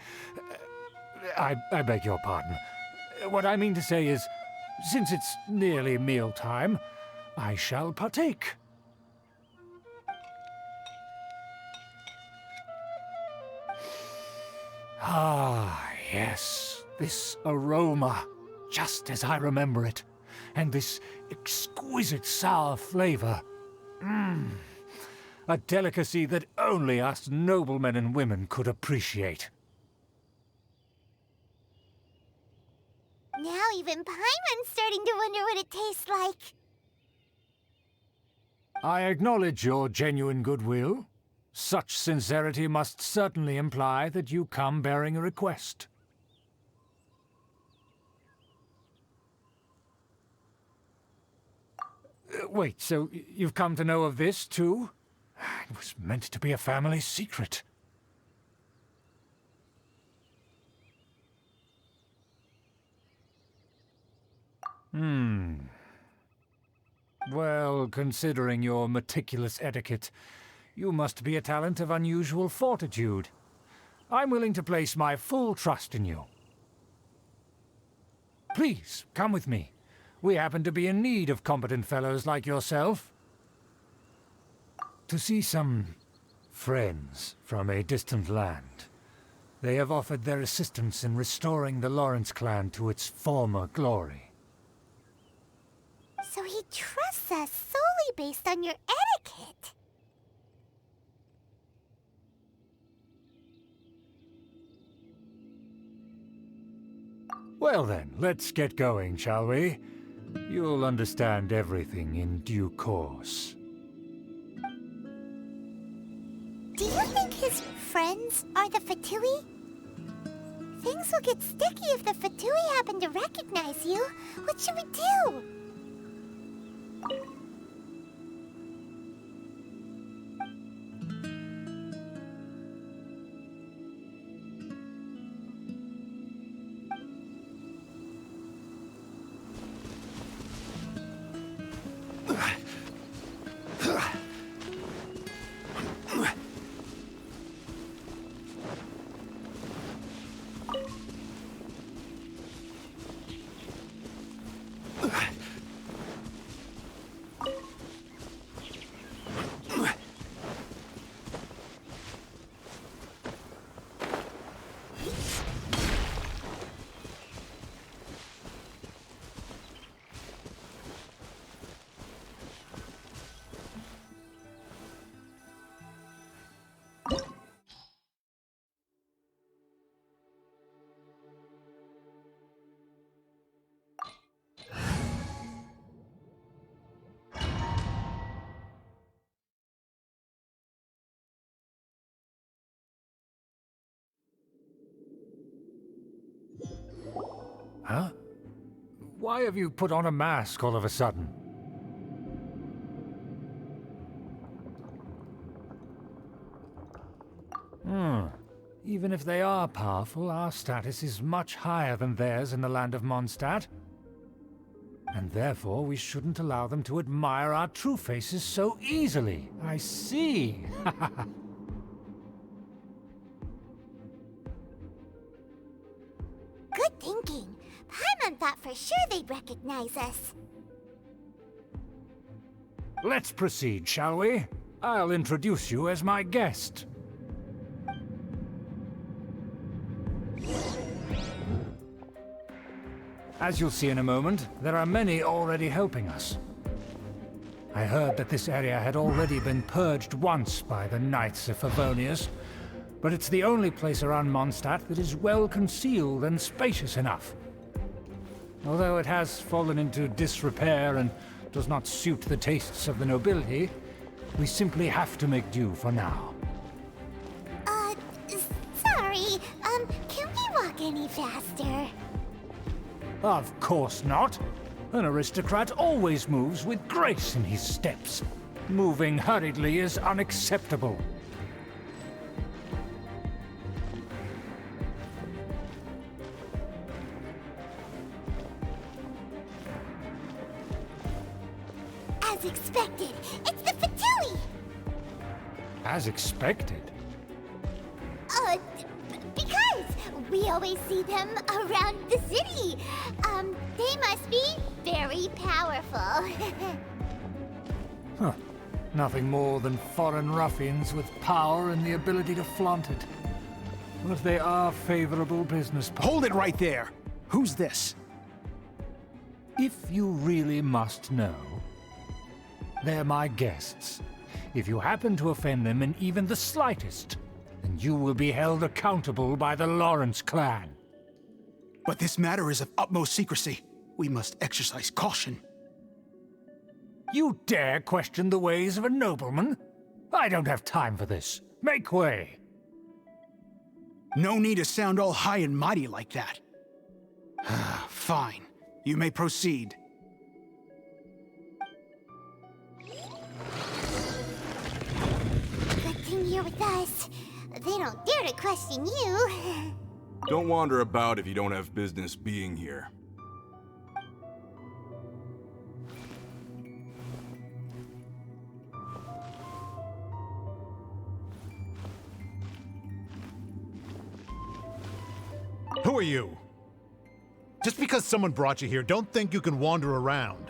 I beg your pardon. What I mean to say is, since it's nearly mealtime, I shall partake. Ah, yes, this aroma, just as I remember it, and this exquisite sour flavor. A delicacy that only us noblemen and women could appreciate. Now even Paimon's starting to wonder what it tastes like. I acknowledge your genuine goodwill. Such sincerity must certainly imply that you come bearing a request. Wait, so you've come to know of this, too? It was meant to be a family secret. Well, considering your meticulous etiquette, you must be a talent of unusual fortitude. I'm willing to place my full trust in you. Please, come with me. We happen to be in need of competent fellows like yourself. To see some friends from a distant land. They have offered their assistance in restoring the Lawrence clan to its former glory. So he trusts us solely based on your etiquette. Well then, let's get going, shall we? You'll understand everything in due course. Do you think his friends are the Fatui? Things will get sticky if the Fatui happen to recognize you. What should we do? Huh? Why have you put on a mask all of a sudden? Even if they are powerful, our status is much higher than theirs in the land of Mondstadt. And therefore we shouldn't allow them to admire our true faces so easily. I see. Good thinking. Paimon thought for sure they'd recognize us. Let's proceed, shall we? I'll introduce you as my guest. As you'll see in a moment, there are many already helping us. I heard that this area had already been purged once by the Knights of Favonius, but it's the only place around Mondstadt that is well concealed and spacious enough. Although it has fallen into disrepair and does not suit the tastes of the nobility, we simply have to make do for now. Sorry, can we walk any faster? Of course not. An aristocrat always moves with grace in his steps. Moving hurriedly is unacceptable. As expected, it's the Fatui! As expected? Because we always see them around the city. They must be very powerful. Huh. Nothing more than foreign ruffians with power and the ability to flaunt it. But they are favorable business partners. Hold it right there! Who's this? If you really must know, they're my guests. If you happen to offend them in even the slightest, then you will be held accountable by the Lawrence clan. But this matter is of utmost secrecy. We must exercise caution. You dare question the ways of a nobleman? I don't have time for this. Make way. No need to sound all high and mighty like that. Fine. You may proceed. Good thing you're with us. They don't dare to question you. Don't wander about if you don't have business being here. Who are you? Just because someone brought you here, don't think you can wander around.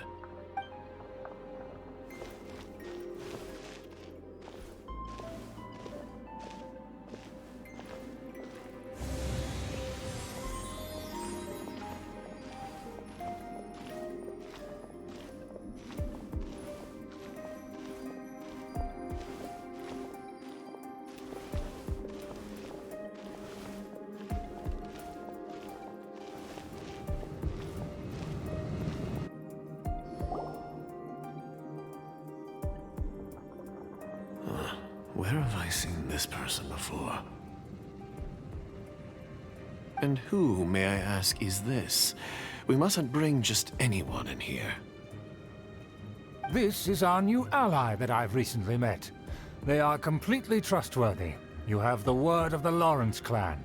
Where have I seen this person before? And who, may I ask, is this? We mustn't bring just anyone in here. This is our new ally that I've recently met. They are completely trustworthy. You have the word of the Lawrence clan.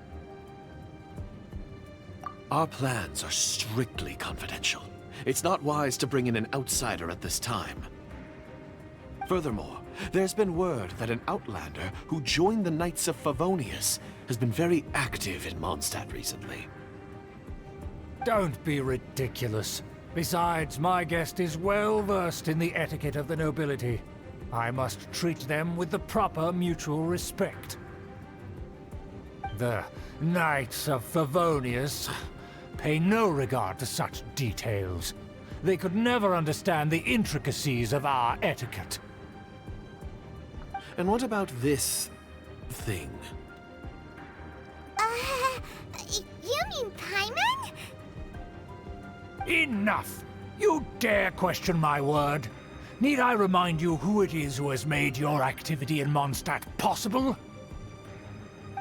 Our plans are strictly confidential. It's not wise to bring in an outsider at this time. Furthermore, there's been word that an outlander who joined the Knights of Favonius has been very active in Mondstadt recently. Don't be ridiculous. Besides, my guest is well versed in the etiquette of the nobility. I must treat them with the proper mutual respect. The Knights of Favonius pay no regard to such details. They could never understand the intricacies of our etiquette. And what about this thing? You mean Paimon? Enough! You dare question my word? Need I remind you who it is who has made your activity in Mondstadt possible?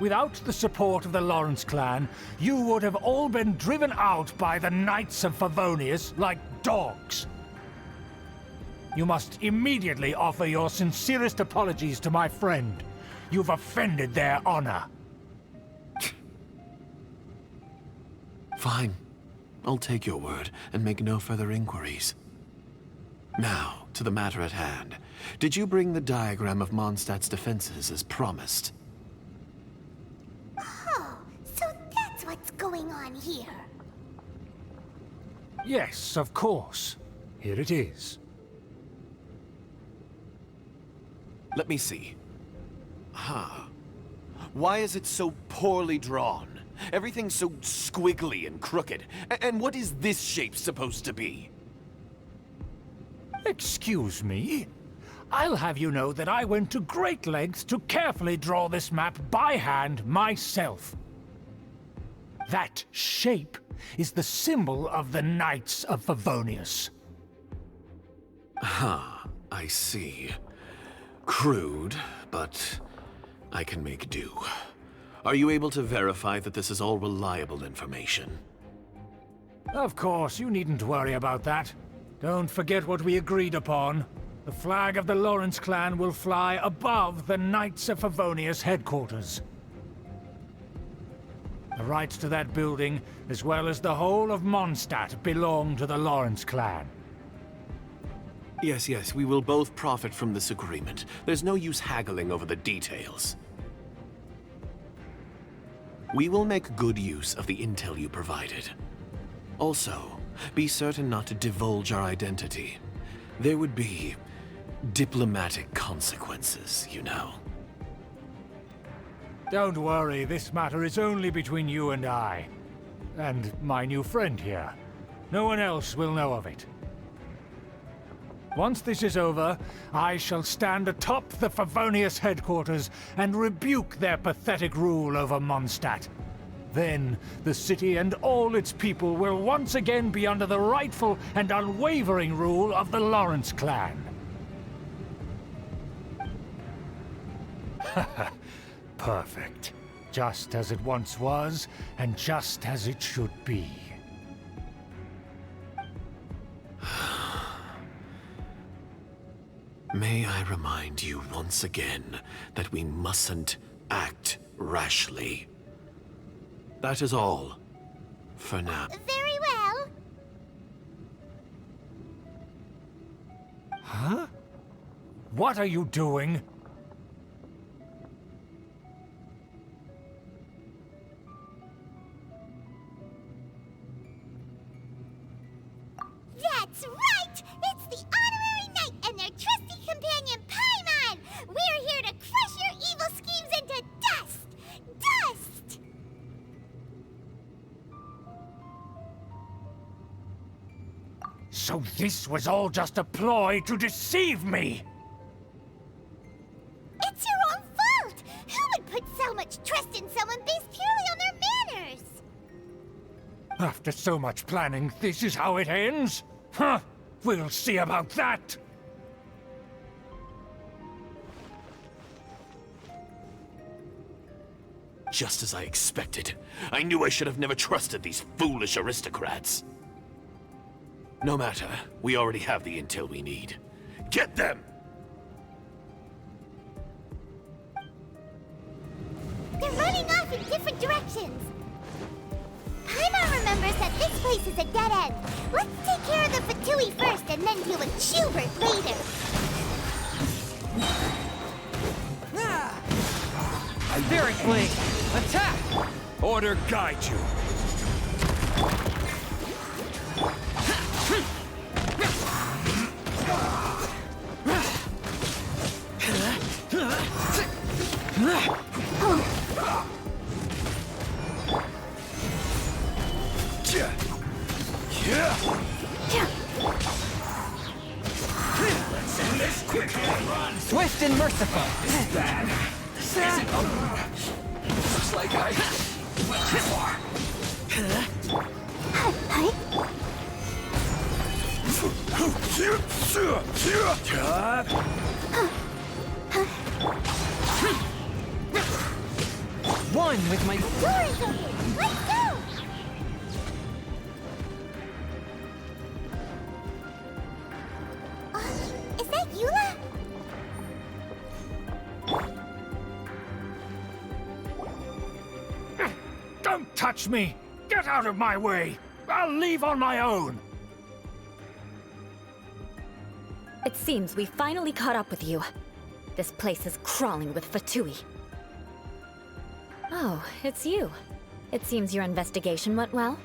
Without the support of the Lawrence clan, you would have all been driven out by the Knights of Favonius like dogs. You must immediately offer your sincerest apologies to my friend. You've offended their honor. Fine. I'll take your word and make no further inquiries. Now, to the matter at hand. Did you bring the diagram of Mondstadt's defenses as promised? Oh, so that's what's going on here. Yes, of course. Here it is. Let me see. Why is it so poorly drawn? Everything's so squiggly and crooked. And what is this shape supposed to be? Excuse me? I'll have you know that I went to great lengths to carefully draw this map by hand myself. That shape is the symbol of the Knights of Favonius. I see. Crude, but I can make do. Are you able to verify that this is all reliable information? Of course, you needn't worry about that. Don't forget what we agreed upon. The flag of the Lawrence clan will fly above the Knights of Favonius headquarters. The rights to that building, as well as the whole of Mondstadt, belong to the Lawrence clan. Yes, we will both profit from this agreement. There's no use haggling over the details. We will make good use of the intel you provided. Also, be certain not to divulge our identity. There would be diplomatic consequences, you know. Don't worry, this matter is only between you and I. And my new friend here. No one else will know of it. Once this is over, I shall stand atop the Favonius headquarters and rebuke their pathetic rule over Mondstadt. Then, the city and all its people will once again be under the rightful and unwavering rule of the Lawrence clan. Perfect. Just as it once was, and just as it should be. May I remind you once again that we mustn't act rashly. That is all, for now. Very well. Huh? What are you doing? That's right! It's the Honorary Knight and their trusty companion, Paimon! We're here to crush your evil schemes into dust! Dust! So this was all just a ploy to deceive me! It's your own fault! Who would put so much trust in someone based purely on their manners? After so much planning, this is how it ends? Huh! We'll see about that! Just as I expected. I knew I should have never trusted these foolish aristocrats. No matter, we already have the intel we need. Get them! They're running off in different directions. Paimon remembers that this place is a dead end. Let's take care of the Fatui first and then deal with Schubert later. Daring Blade! Attack! Order guide you. Let's end this quickly. Swift and merciful. This isn't over. Looks like I went too far. One with my... Door is open! Let's go! Is that Eula? Don't touch me! Get out of my way! I'll leave on my own! It seems we finally caught up with you. This place is crawling with Fatui. Oh, it's you. It seems your investigation went well.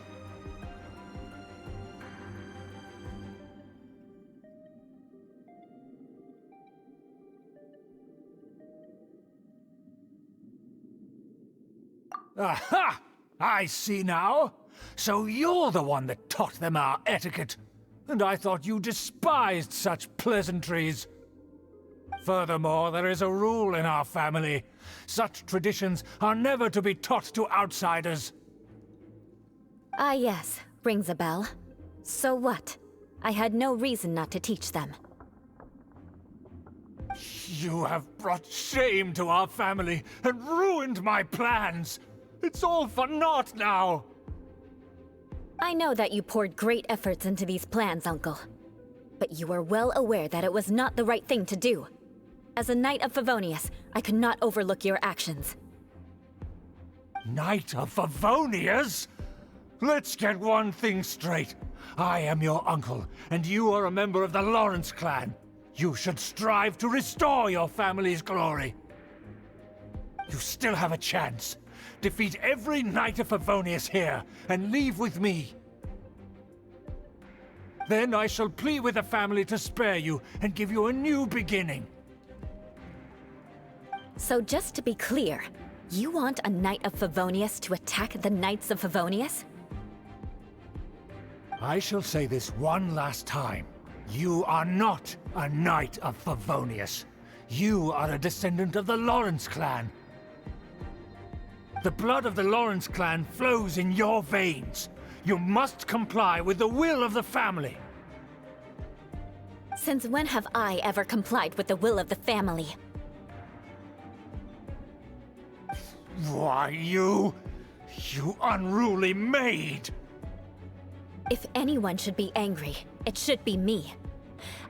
Aha! I see now. So you're the one that taught them our etiquette. And I thought you despised such pleasantries. Furthermore, there is a rule in our family. Such traditions are never to be taught to outsiders. Ah yes, rings a bell. So what? I had no reason not to teach them. You have brought shame to our family and ruined my plans. It's all for naught now. I know that you poured great efforts into these plans, Uncle. But you were well aware that it was not the right thing to do. As a Knight of Favonius, I could not overlook your actions. Knight of Favonius? Let's get one thing straight. I am your uncle, and you are a member of the Lawrence clan. You should strive to restore your family's glory. You still have a chance. Defeat every Knight of Favonius here, and leave with me. Then I shall plead with the family to spare you, and give you a new beginning. So just to be clear, you want a Knight of Favonius to attack the Knights of Favonius? I shall say this one last time. You are not a Knight of Favonius. You are a descendant of the Lawrence clan. The blood of the Lawrence clan flows in your veins. You must comply with the will of the family. Since when have I ever complied with the will of the family? Why, you unruly maid! If anyone should be angry, it should be me.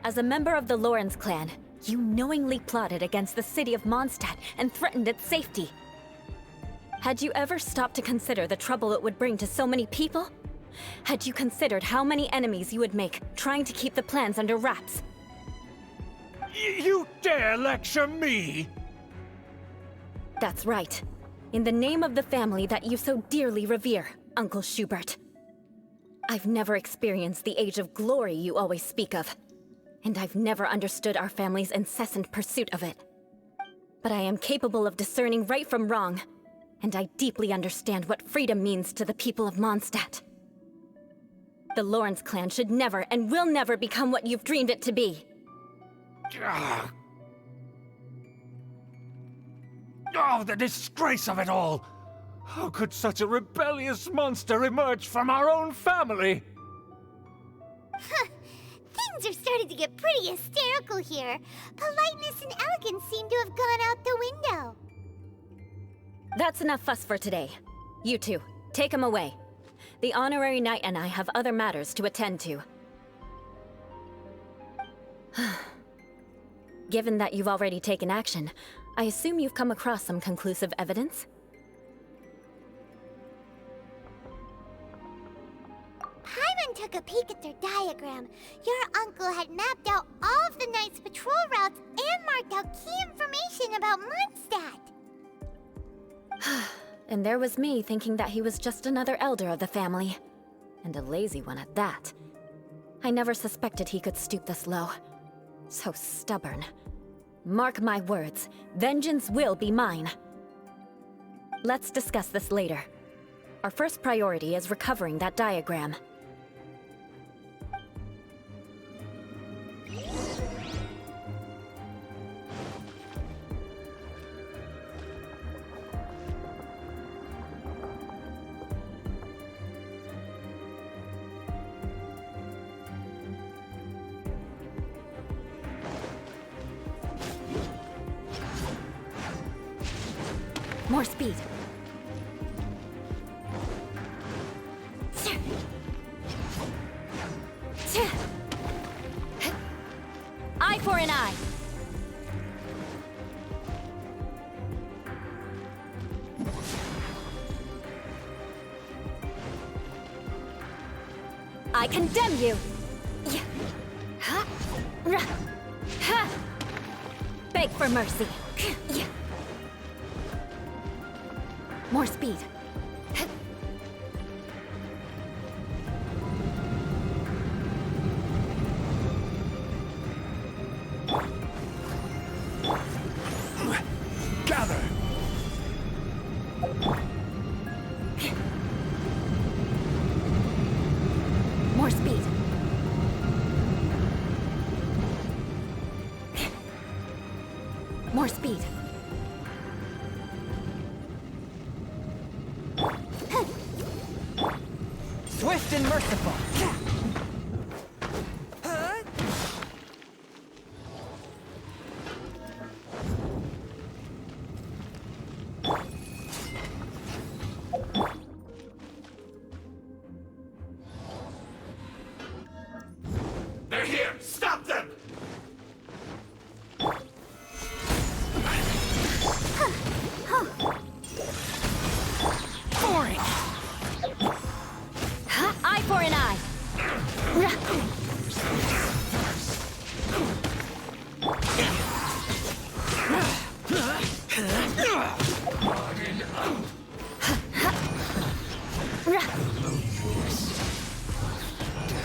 As a member of the Lawrence clan, you knowingly plotted against the city of Mondstadt and threatened its safety. Had you ever stopped to consider the trouble it would bring to so many people? Had you considered how many enemies you would make trying to keep the plans under wraps? You dare lecture me? That's right. In the name of the family that you so dearly revere, Uncle Schubert. I've never experienced the age of glory you always speak of, and I've never understood our family's incessant pursuit of it. But I am capable of discerning right from wrong, and I deeply understand what freedom means to the people of Mondstadt. The Lawrence clan should never and will never become what you've dreamed it to be. Oh, the disgrace of it all! How could such a rebellious monster emerge from our own family? Things are starting to get pretty hysterical here. Politeness and elegance seem to have gone out the window. That's enough fuss for today. You two, take him away. The honorary knight and I have other matters to attend to. Given that you've already taken action, I assume you've come across some conclusive evidence? Paimon took a peek at their diagram. Your uncle had mapped out all of the Knight's patrol routes and marked out key information about Mondstadt. And there was me thinking that he was just another elder of the family. And a lazy one at that. I never suspected he could stoop this low. So stubborn. Mark my words, vengeance will be mine. Let's discuss this later. Our first priority is recovering that diagram. More speed. Eye for an eye. I condemn you. Beg for mercy. More speed. Gather! More speed. More speed. Swift and merciful. They're here! Stop them! Boring. Eye for an eye.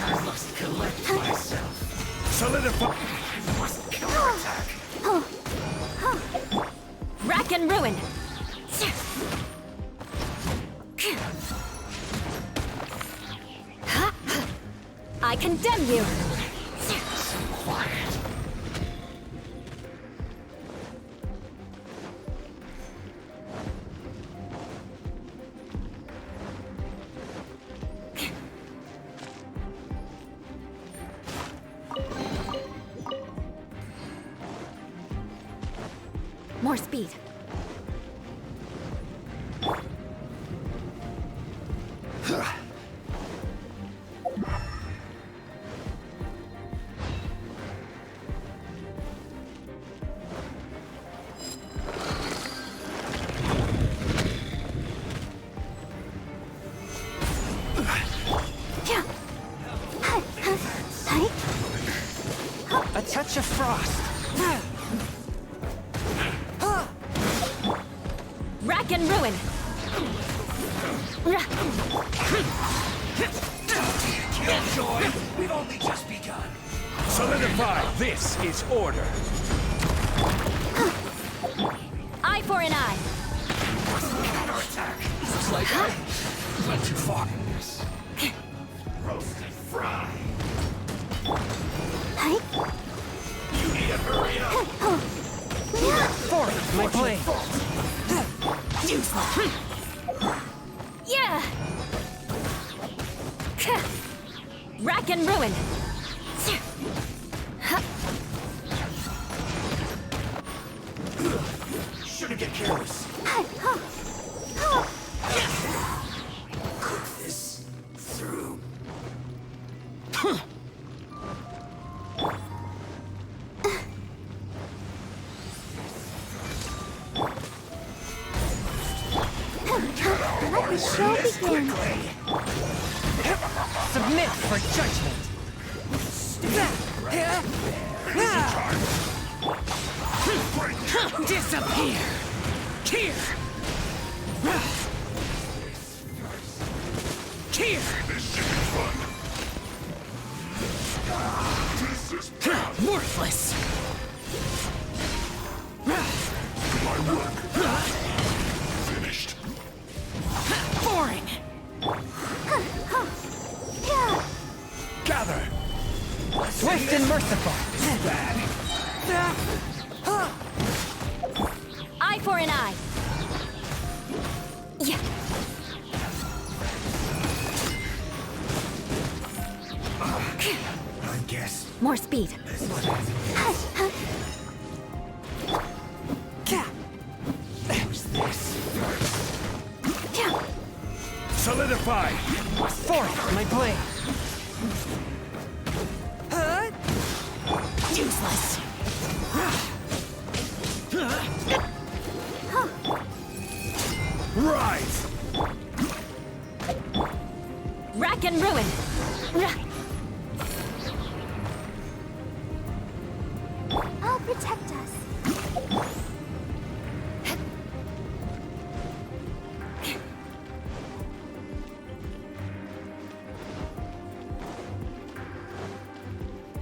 I must collect myself. Solidify! I must counterattack. Rack and ruin. I condemn you. Quiet. More speed. A touch of frost. Rack and ruin. Killjoy! We've only just begun. Solidify! This is order. Eye for an eye. Counterattack! Looks like I went too far. Roast and fry. You need to hurry up. Forward, my blade. Yeah! Rack and ruin. Shouldn't get careless. Cook this through. Let the show begin. Submit for judgment. Disappear. Here. Here. Worthless. My work. Finished. Boring. Gather! Swift and merciful. Eye for an eye. Yeah. I guess. More speed. Use this first. Solidify! Forth, my blade. Useless. Rise! Rack and ruin. I'll protect us.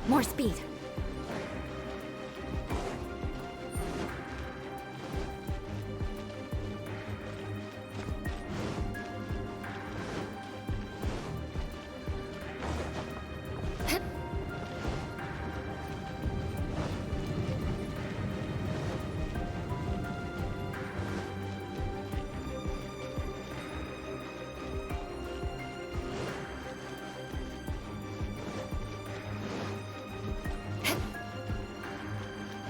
More speed.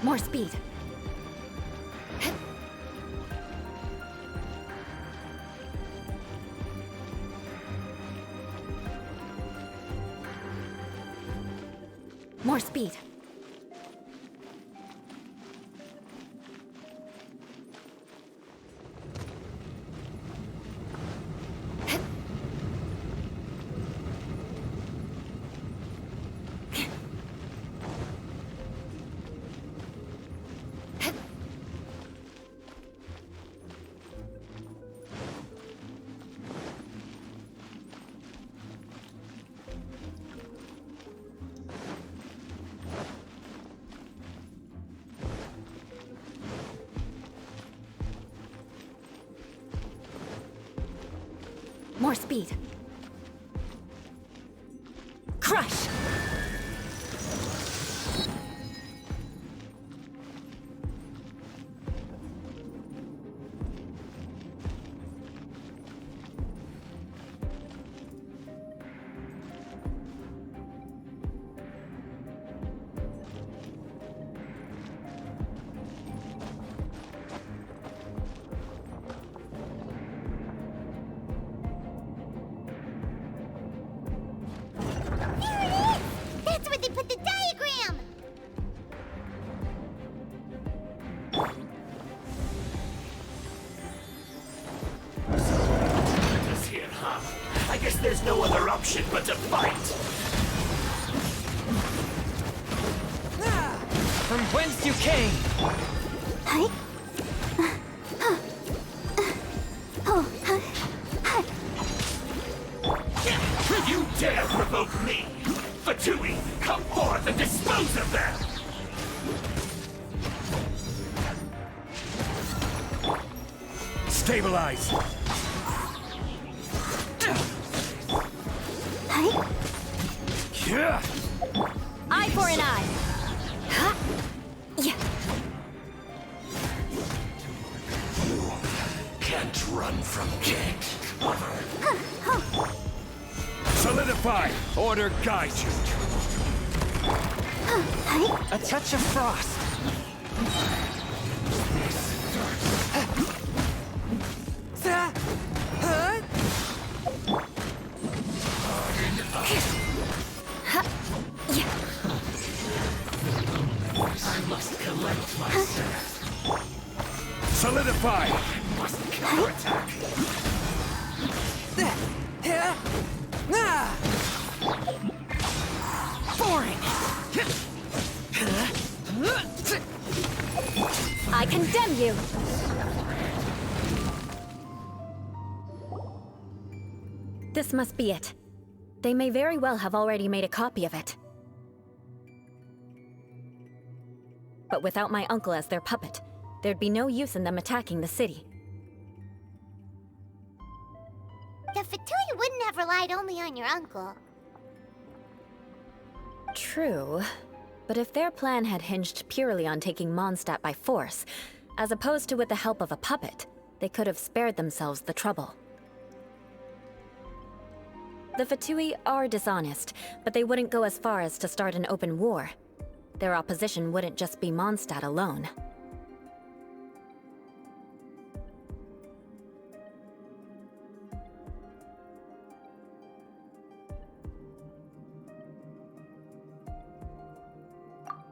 More speed. More speed. More speed. Crush! option but to fight! From whence you came! You dare provoke me! Fatui, come forth and dispose of them! Stabilize! Eye for an eye! Can't run from Gek. Solidify! Order guide you! A touch of frost. I must collect my staff. Solidify! I must counterattack. Foreign! I condemn you! This must be it. They may very well have already made a copy of it. But without my uncle as their puppet, there'd be no use in them attacking the city. The Fatui wouldn't have relied only on your uncle. True. But if their plan had hinged purely on taking Mondstadt by force, as opposed to with the help of a puppet, they could have spared themselves the trouble. The Fatui are dishonest, but they wouldn't go as far as to start an open war. Their opposition wouldn't just be Mondstadt alone.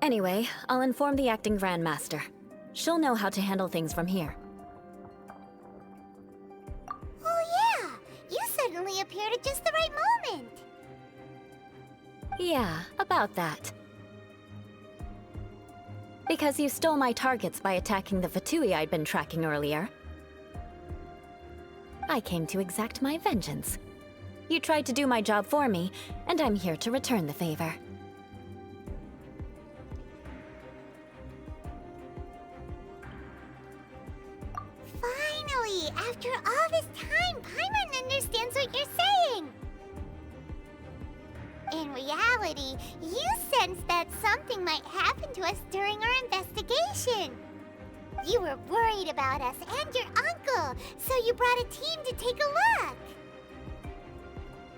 Anyway, I'll inform the acting Grandmaster. She'll know how to handle things from here. Oh yeah! You suddenly appeared at just the right moment! Yeah, about that. Because you stole my targets by attacking the Fatui I'd been tracking earlier. I came to exact my vengeance. You tried to do my job for me, and I'm here to return the favor. Finally! After all this time, Paimon understands what you're saying! In reality, you sensed that something might happen to us during our investigation. You were worried about us and your uncle, so you brought a team to take a look.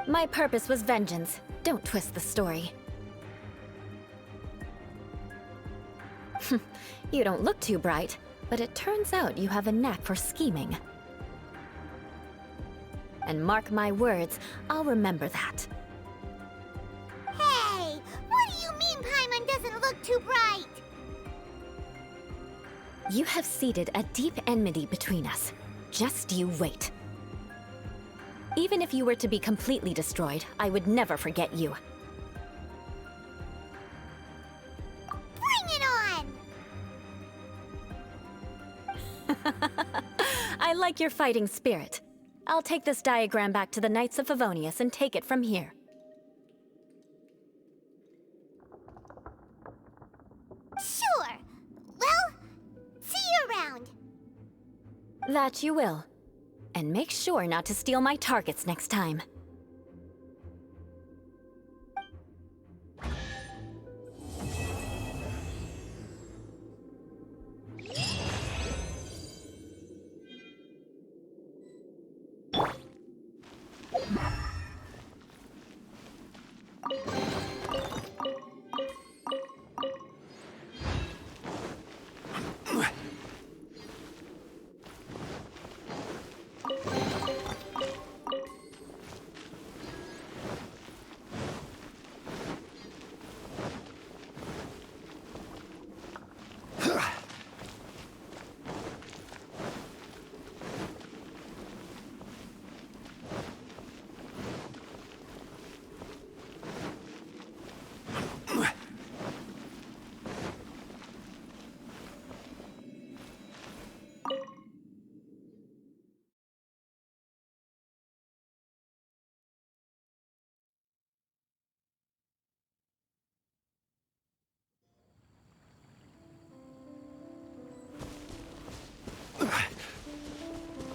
My purpose was vengeance. Don't twist the story. You don't look too bright, but it turns out you have a knack for scheming. And mark my words, I'll remember that. Hey! What do you mean Paimon doesn't look too bright? You have seeded a deep enmity between us. Just you wait. Even if you were to be completely destroyed, I would never forget you. Bring it on! I like your fighting spirit. I'll take this diagram back to the Knights of Favonius and take it from here. Sure. Well, see you around. That you will. And make sure not to steal my targets next time.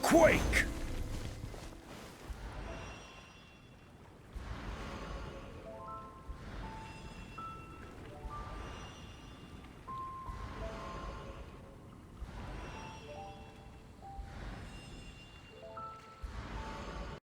quake!